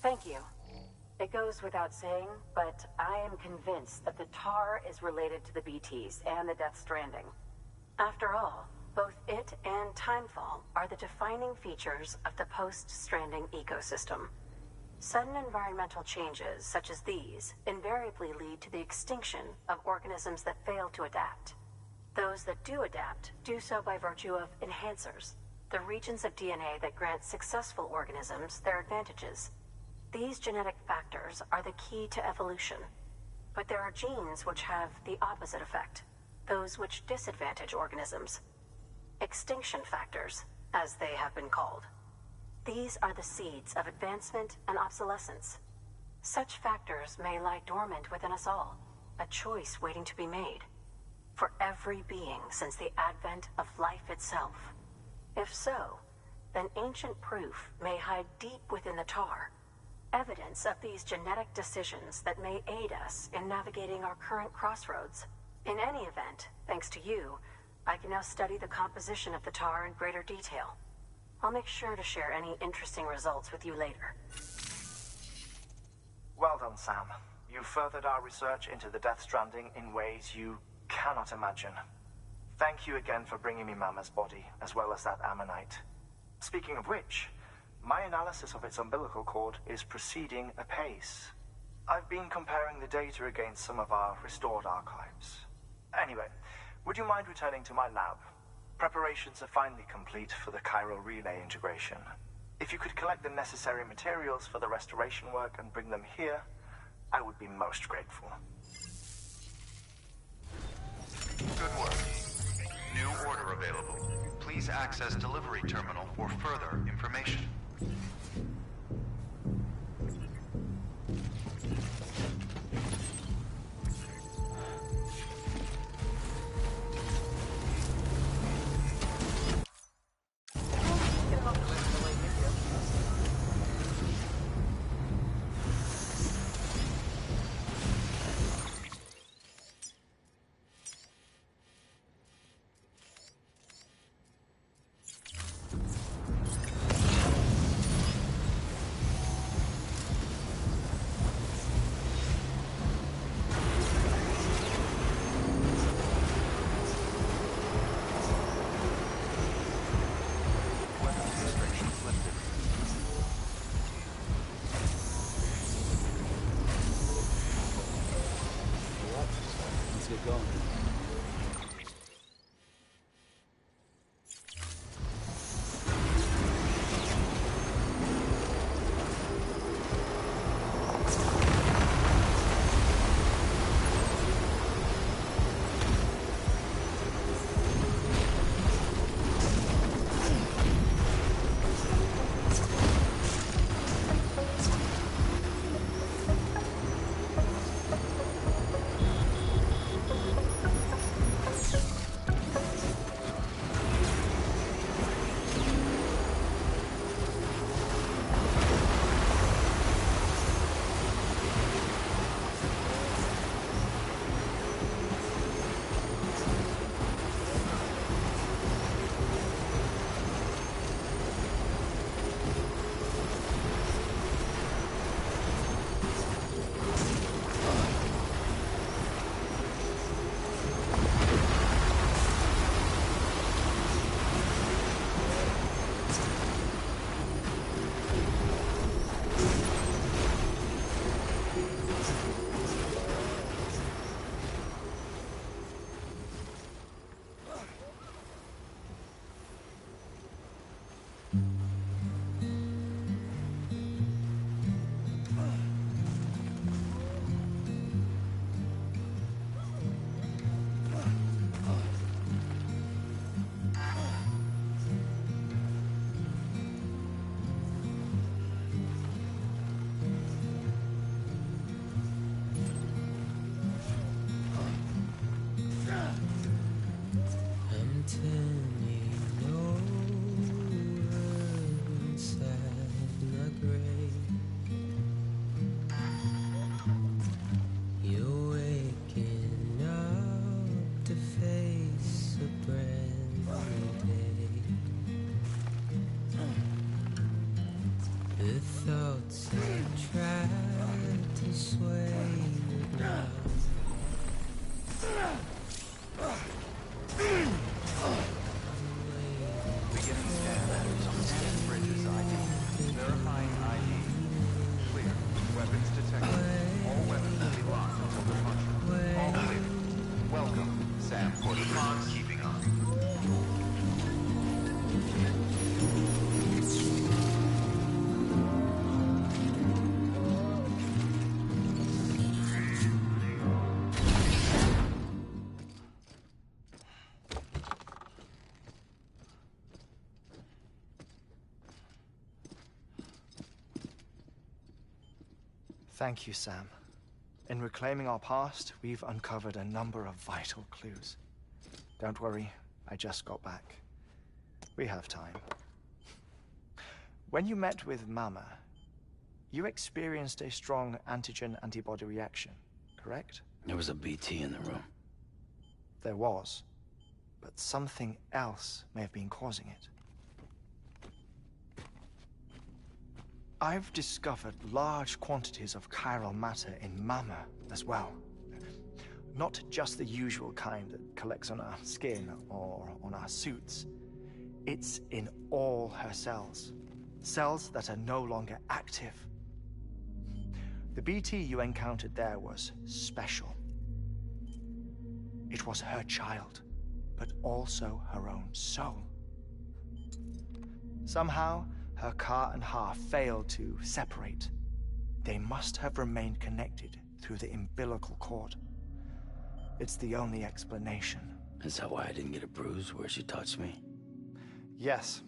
Thank you. It goes without saying, but I am convinced that the tar is related to the BTs and the Death Stranding. After all, both it and Timefall are the defining features of the post-Stranding ecosystem. Sudden environmental changes such as these invariably lead to the extinction of organisms that fail to adapt. Those that do adapt do so by virtue of enhancers, the regions of DNA that grant successful organisms their advantages. These genetic factors are the key to evolution. But there are genes which have the opposite effect, those which disadvantage organisms. Extinction factors, as they have been called. These are the seeds of advancement and obsolescence. Such factors may lie dormant within us all, a choice waiting to be made. For every being since the advent of life itself. If so, then ancient proof may hide deep within the tar. Evidence of these genetic decisions that may aid us in navigating our current crossroads. In any event, thanks to you, I can now study the composition of the tar in greater detail. I'll make sure to share any interesting results with you later. Well done, Sam. You furthered our research into the Death Stranding in ways you cannot imagine. Thank you again for bringing me Mama's body, as well as that ammonite. Speaking of which, my analysis of its umbilical cord is proceeding apace. I've been comparing the data against some of our restored archives. Anyway, would you mind returning to my lab? Preparations are finally complete for the chiral relay integration. If you could collect the necessary materials for the restoration work and bring them here, I would be most grateful. Good work. New order available. Please access delivery terminal for further information. Let's get going. I'm turning over inside my grave. You're waking up to face a brand new day. The thoughts I tried to sway but now Beginning scan. Scanning bridges ID. Verifying ID. Clear. Weapons detected. All weapons will be locked until departure. All clear. Welcome, Sam. For the clock's keeping on. Thank you, Sam. In reclaiming our past, we've uncovered a number of vital clues. Don't worry, I just got back. We have time. When you met with Mama, you experienced a strong antigen-antibody reaction, correct? There was a BT in the room. There was, but something else may have been causing it. I've discovered large quantities of chiral matter in Mama as well. Not just the usual kind that collects on our skin or on our suits. It's in all her cells. Cells that are no longer active. The BT you encountered there was special. It was her child, but also her own soul. Somehow, her car and half failed to separate. They must have remained connected through the umbilical cord. It's the only explanation. Is that why I didn't get a bruise where she touched me? Yes,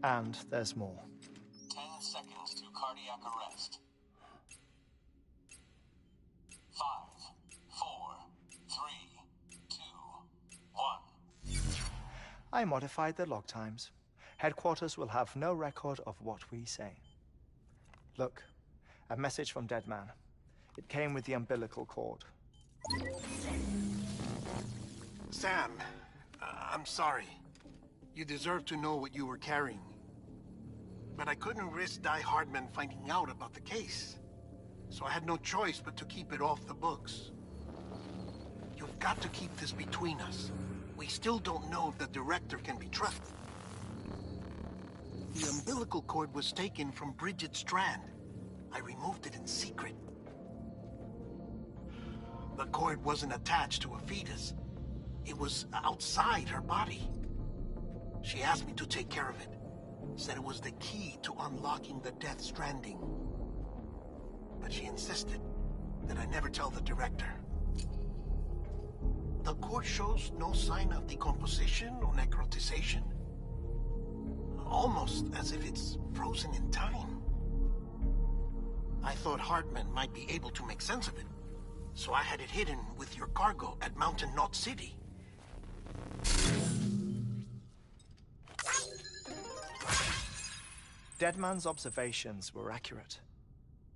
and there's more. 10 seconds to cardiac arrest. 5, 4, 3, 2, 1. I modified the log times. Headquarters will have no record of what we say. Look, a message from Dead Man. It came with the umbilical cord. Sam, I'm sorry. You deserve to know what you were carrying. But I couldn't risk Die Hardman finding out about the case. So I had no choice but to keep it off the books. You've got to keep this between us. We still don't know if the director can be trusted. The umbilical cord was taken from Bridget Strand. I removed it in secret. The cord wasn't attached to a fetus. It was outside her body. She asked me to take care of it. Said it was the key to unlocking the Death Stranding. But she insisted that I never tell the director. The cord shows no sign of decomposition or necrotization. Almost as if it's frozen in time. I thought Hartman might be able to make sense of it. So I had it hidden with your cargo at Mountain Knot City. Deadman's observations were accurate.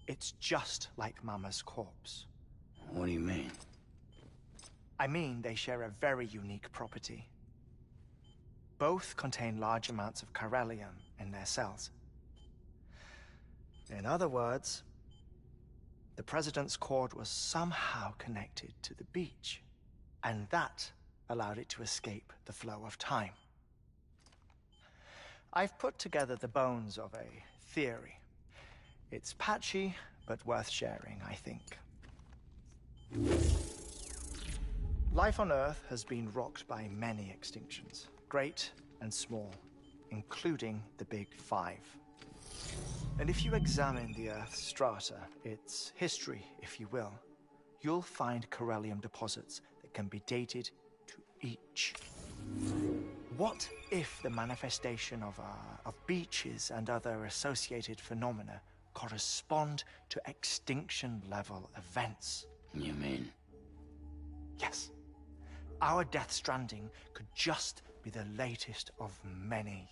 It's just like Mama's corpse. What do you mean? I mean, they share a very unique property. Both contain large amounts of chiralium in their cells. In other words, the President's cord was somehow connected to the beach, and that allowed it to escape the flow of time. I've put together the bones of a theory. It's patchy, but worth sharing, I think. Life on Earth has been rocked by many extinctions, great and small, including the Big Five. And if you examine the Earth's strata, its history, if you will, you'll find chiralium deposits that can be dated to each. What if the manifestation of beaches and other associated phenomena correspond to extinction-level events? You mean? Yes. Our Death Stranding could just be the latest of many.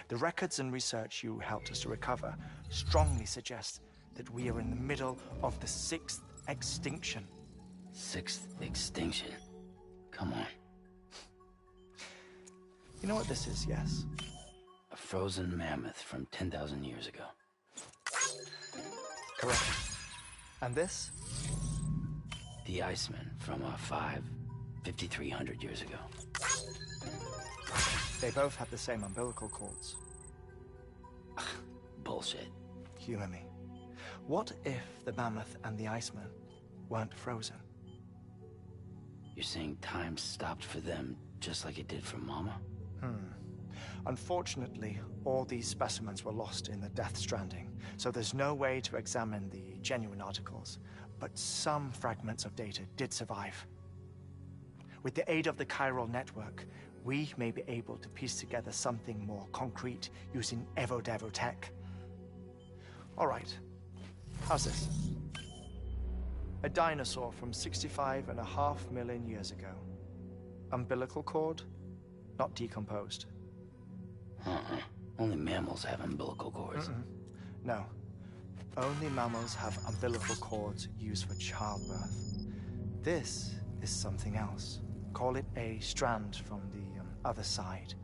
The records and research you helped us to recover strongly suggest that we are in the middle of the 6th extinction. 6th extinction? Come on. You know what this is, yes? A frozen mammoth from 10,000 years ago. Correct. And this? The Iceman from 5,300 years ago. They both have the same umbilical cords. Bullshit. Humor me. What if the mammoth and the Iceman weren't frozen? You're saying time stopped for them just like it did for Mama? Unfortunately, all these specimens were lost in the Death Stranding, so there's no way to examine the genuine articles, but some fragments of data did survive. With the aid of the chiral network, we may be able to piece together something more concrete using Evo-Devo tech. All right, how's this? A dinosaur from 65.5 million years ago. Umbilical cord, not decomposed. Only mammals have umbilical cords. No. Only mammals have umbilical cords used for childbirth. This is something else. Call it a strand from the other side.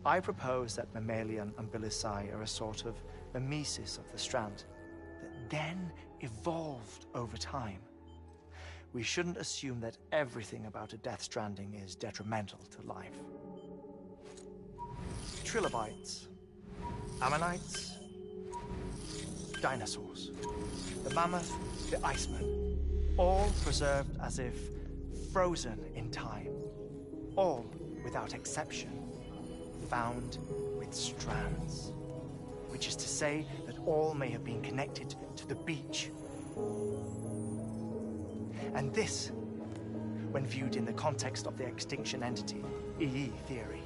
I propose that mammalian umbilici are a sort of a mesis of the Strand, that then evolved over time. We shouldn't assume that everything about a Death Stranding is detrimental to life. Trilobites, ammonites, dinosaurs, the mammoth, the iceman, all preserved as if frozen in time, all, without exception, found with strands, which is to say that all may have been connected to the beach. And this, when viewed in the context of the extinction entity, EE theory,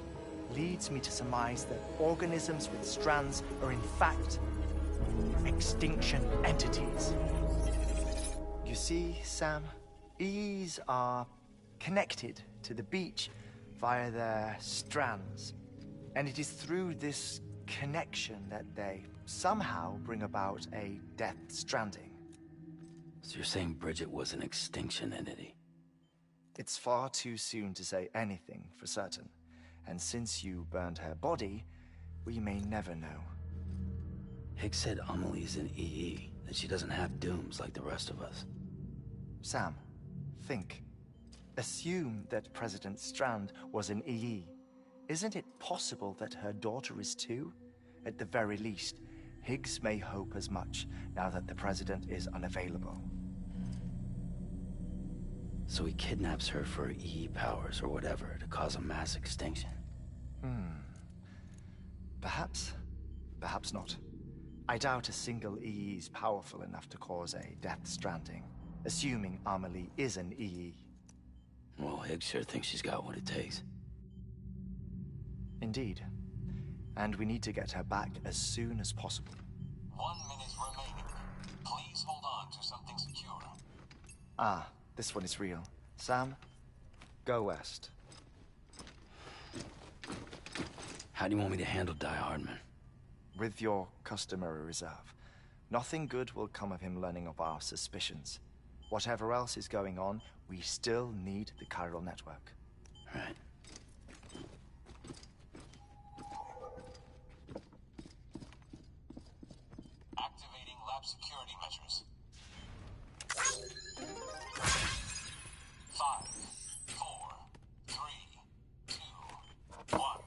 leads me to surmise that organisms with strands are in fact extinction entities. You see, Sam, EEs are connected to the beach via their strands. And it is through this connection that they somehow bring about a Death Stranding. So you're saying Bridget was an extinction entity? It's far too soon to say anything for certain. And since you burned her body, we may never know. Higgs said Amelie's an EE, that she doesn't have dooms like the rest of us. Sam, think. Assume that President Strand was an EE. Isn't it possible that her daughter is too? At the very least, Higgs may hope as much now that the President is unavailable. So he kidnaps her for EE powers or whatever to cause a mass extinction. Perhaps. Perhaps not. I doubt a single EE is powerful enough to cause a Death Stranding, assuming Amelie is an EE. Well, Higgs sure thinks she's got what it takes. Indeed. And we need to get her back as soon as possible. 1 minute remaining. Please hold on to something secure. Ah, this one is real. Sam, go west. How do you want me to handle Die Hardman? With your customary reserve. Nothing good will come of him learning of our suspicions. Whatever else is going on, we still need the chiral network. Right. Activating lab security measures. 5, 4, 3, 2, 1.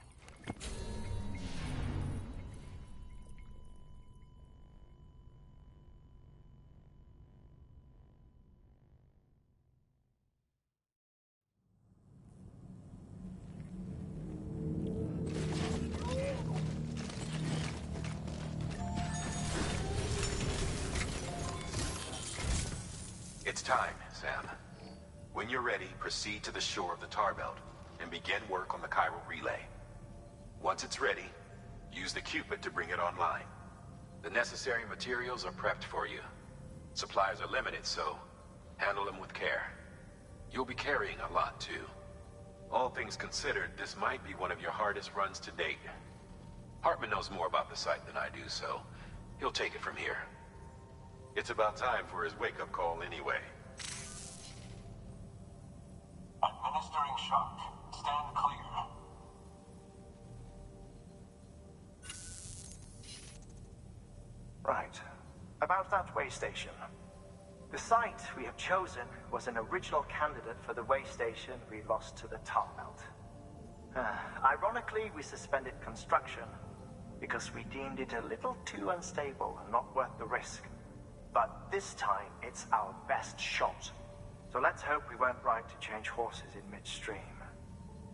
It's time, Sam. When you're ready, proceed to the shore of the tar belt and begin work on the chiral relay. Once it's ready, use the Cupid to bring it online. The necessary materials are prepped for you. Supplies are limited, so handle them with care. You'll be carrying a lot, too. All things considered, this might be one of your hardest runs to date. Hartman knows more about the site than I do, so he'll take it from here. It's about time for his wake-up call anyway. Administering shock. Stand clear. Right. About that way station. The site we have chosen was an original candidate for the way station we lost to the tar belt. Ironically, we suspended construction because we deemed it a little too unstable and not worth the risk. But this time, it's our best shot. So let's hope we weren't right to change horses in midstream.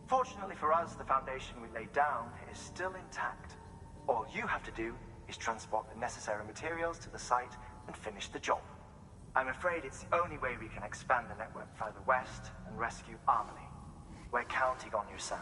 Fortunately for us, the foundation we laid down is still intact. All you have to do is transport the necessary materials to the site and finish the job. I'm afraid it's the only way we can expand the network further west and rescue Amelie. We're counting on you, Sam.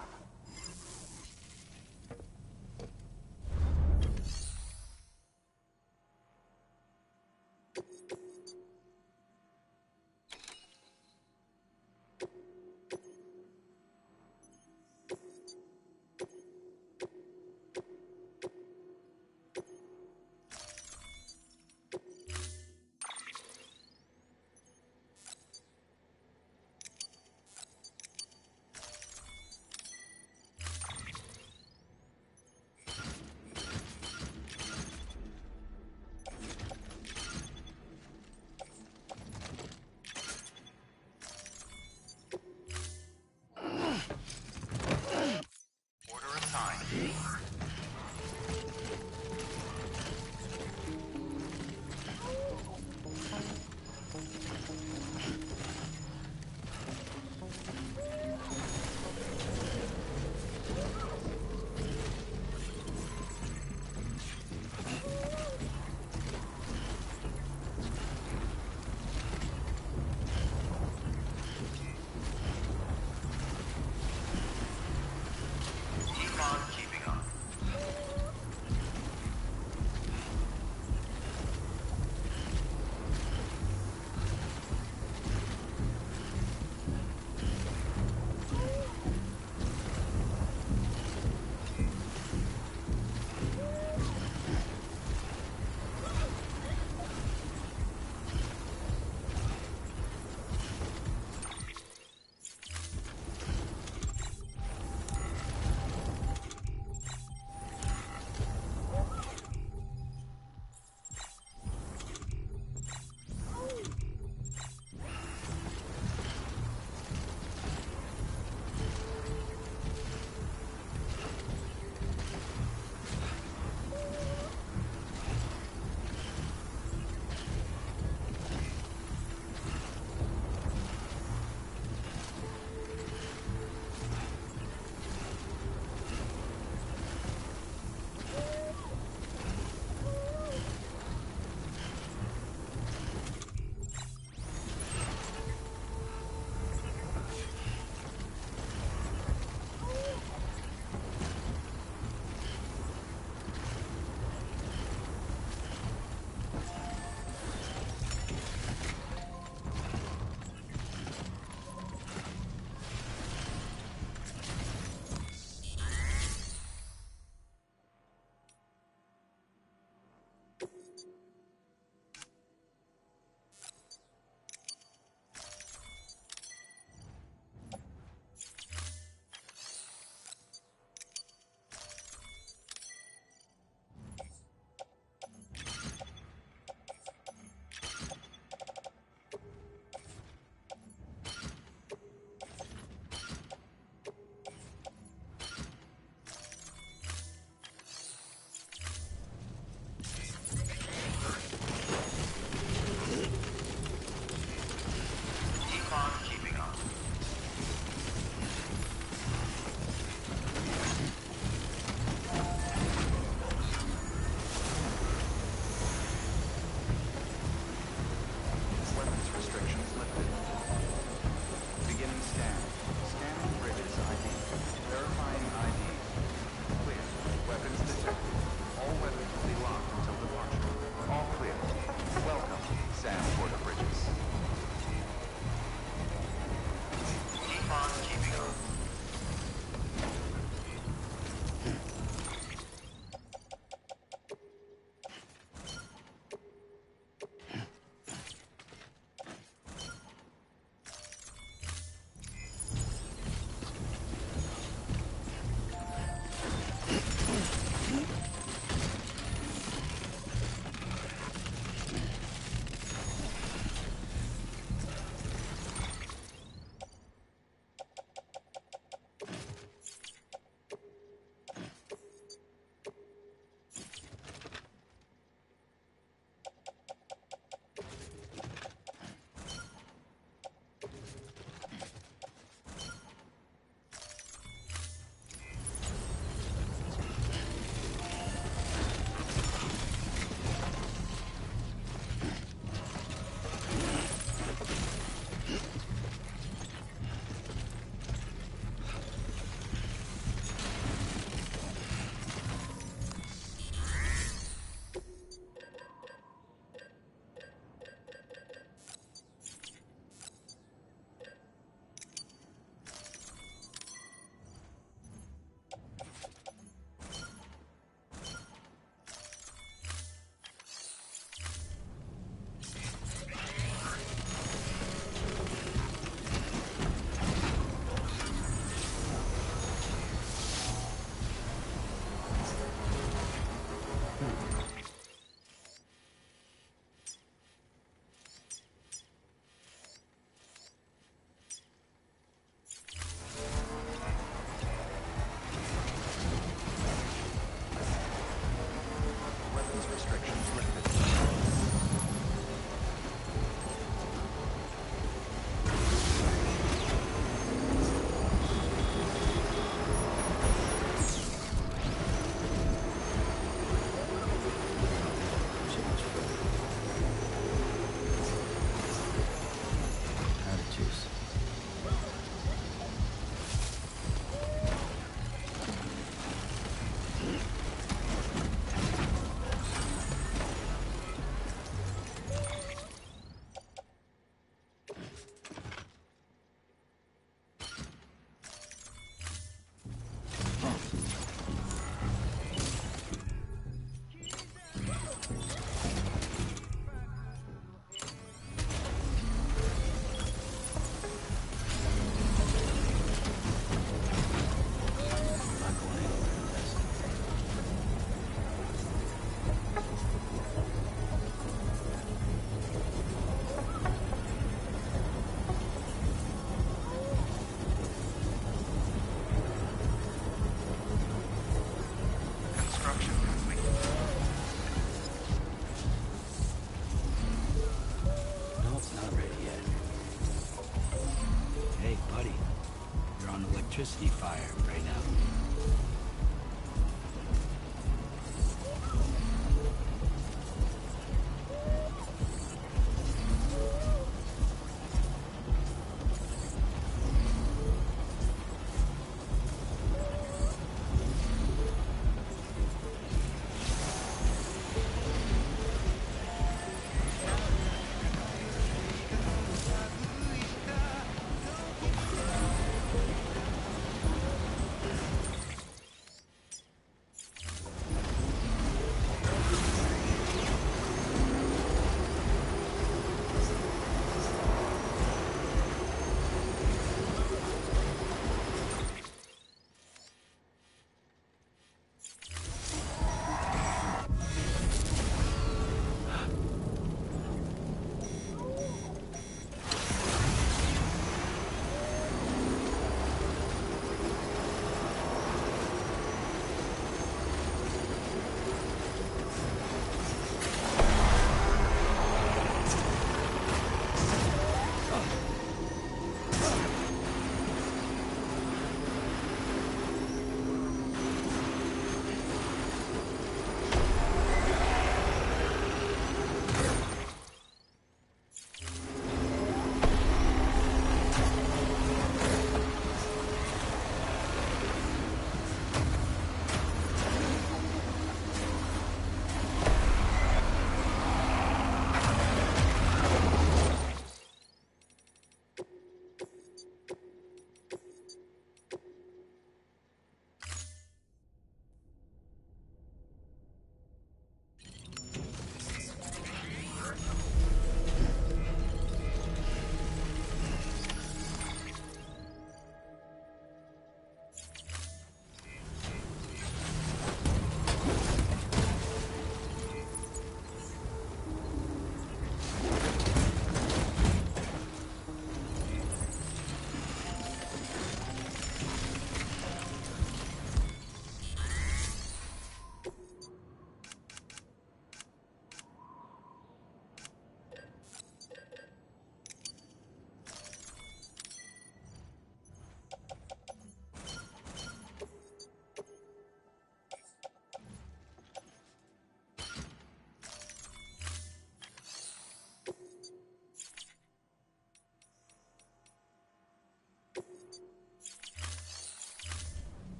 on electricity fire right now.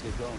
Let's get going.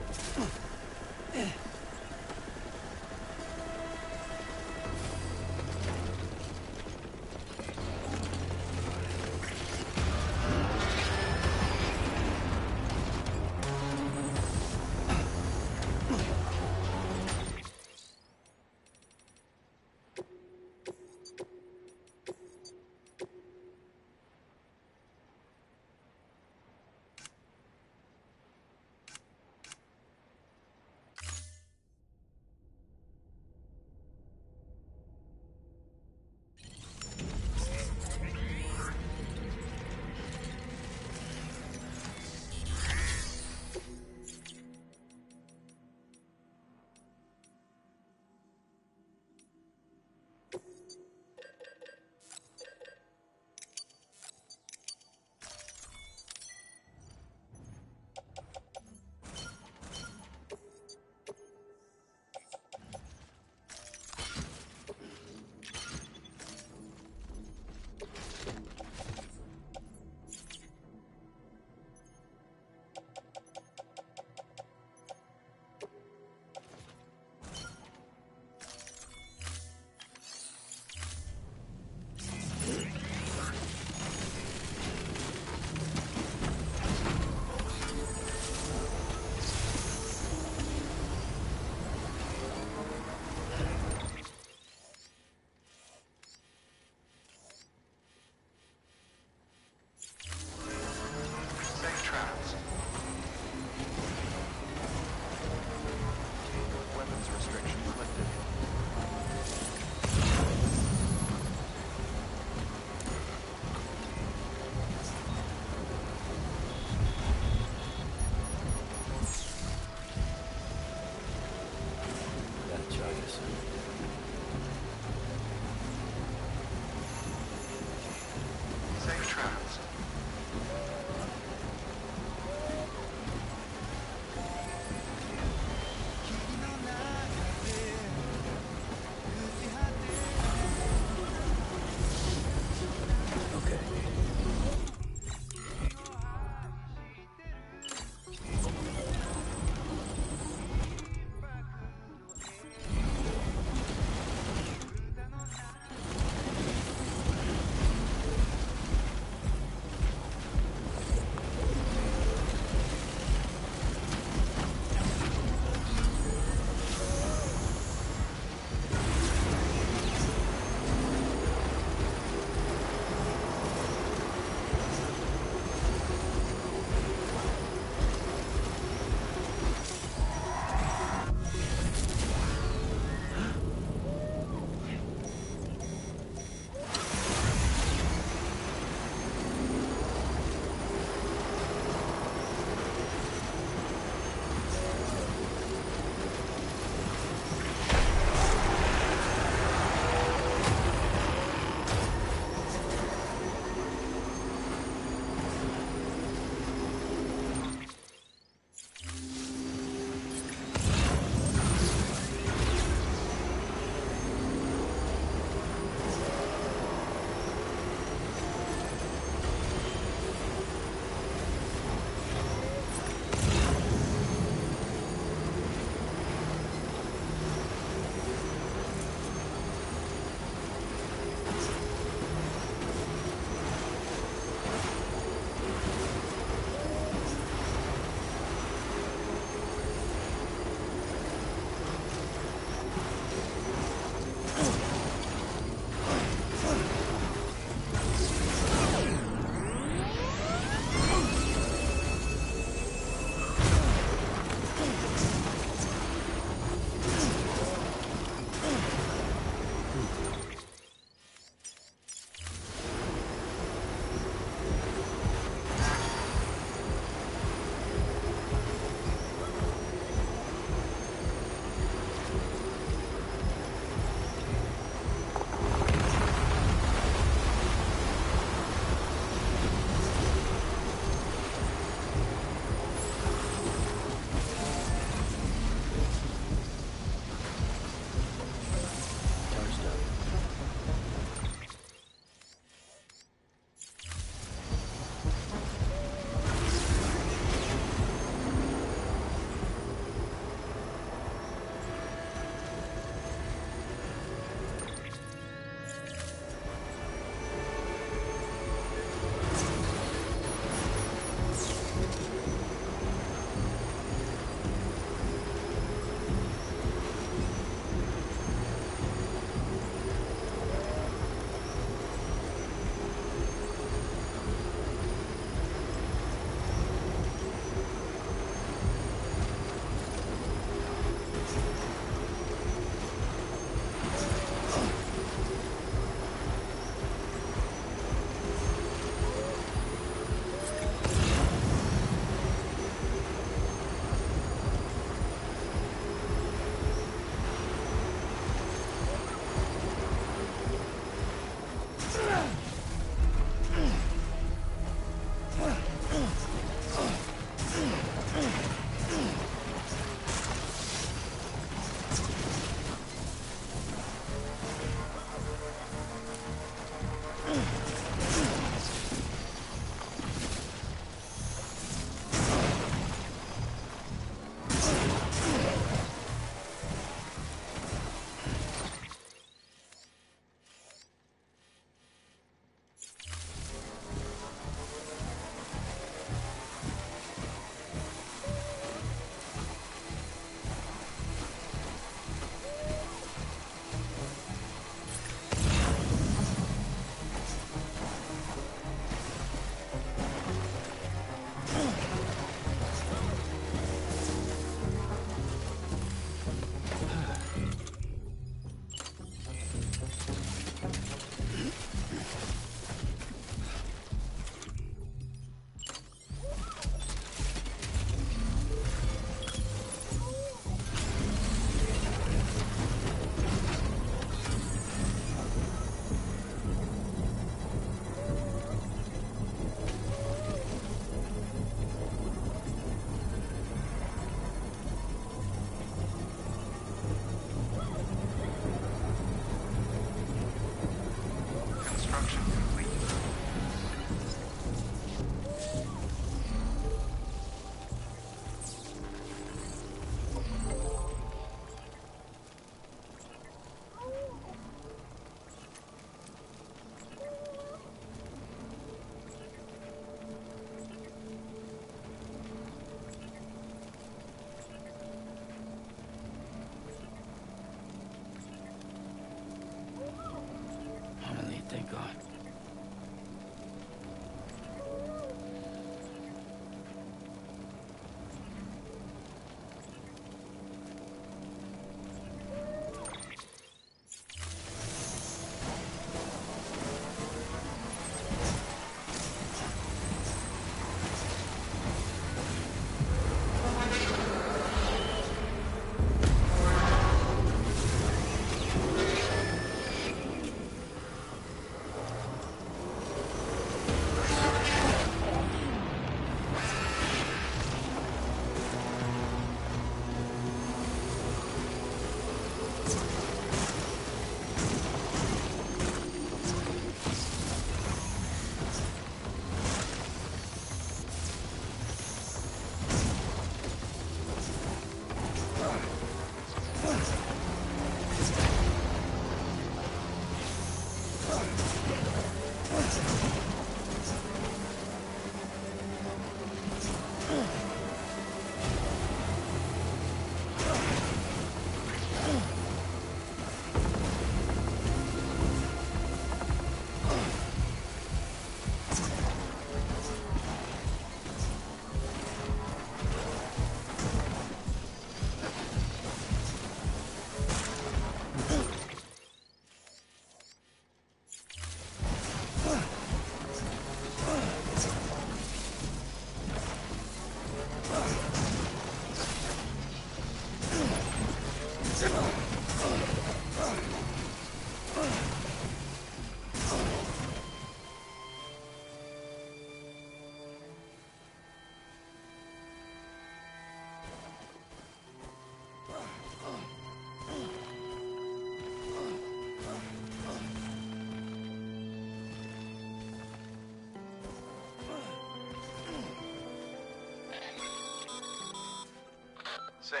Sam,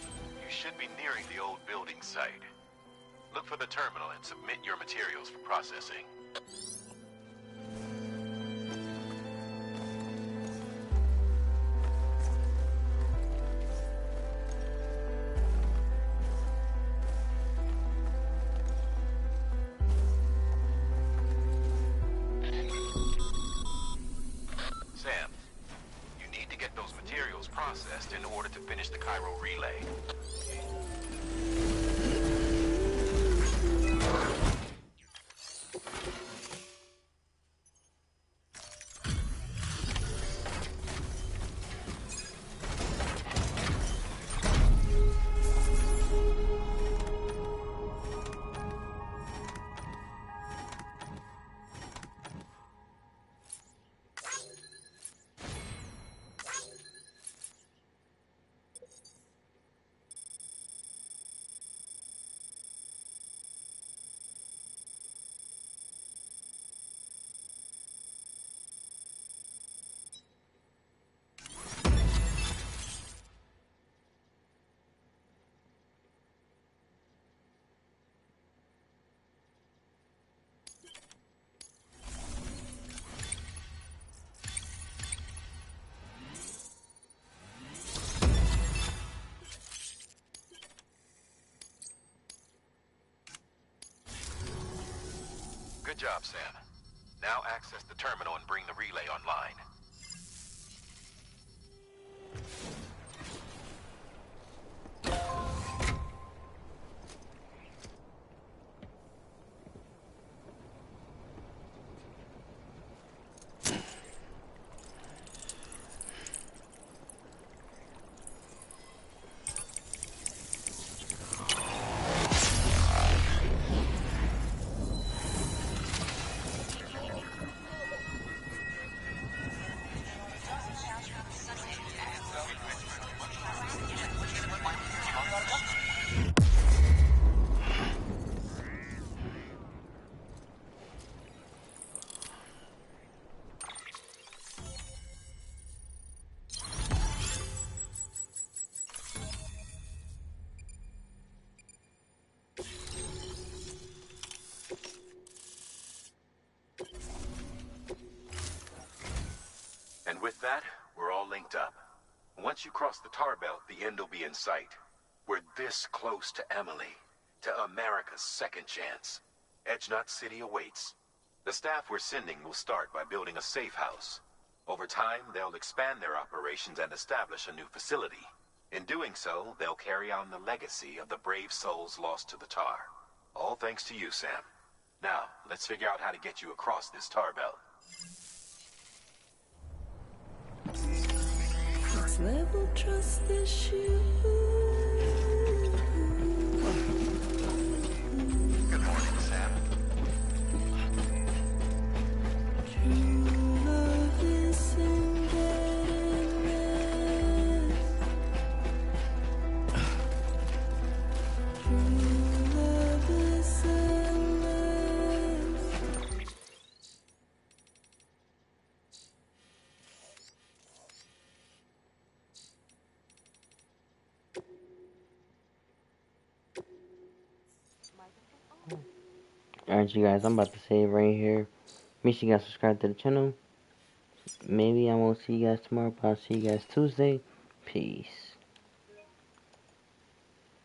you should be nearing the old building site. Look for the terminal and submit your materials for processing. Sam, you need to get those materials processed in order to finish the Cairo relay. Good job, Sam. Now access the terminal and bring the relay online. And with that, we're all linked up. Once you cross the tar belt, the end will be in sight. We're this close to Emily, to America's second chance. Edgenut City awaits. The staff we're sending will start by building a safe house. Over time, they'll expand their operations and establish a new facility. In doing so, they'll carry on the legacy of the brave souls lost to the tar. All thanks to you, Sam. Now, let's figure out how to get you across this tar belt. It's level trust issue. Good morning, Sam. True love is embeddedness. True love is endless. Alright, you guys, I'm about to save right here. Make sure you guys subscribe to the channel. Maybe I won't see you guys tomorrow, but I'll see you guys Tuesday. Peace.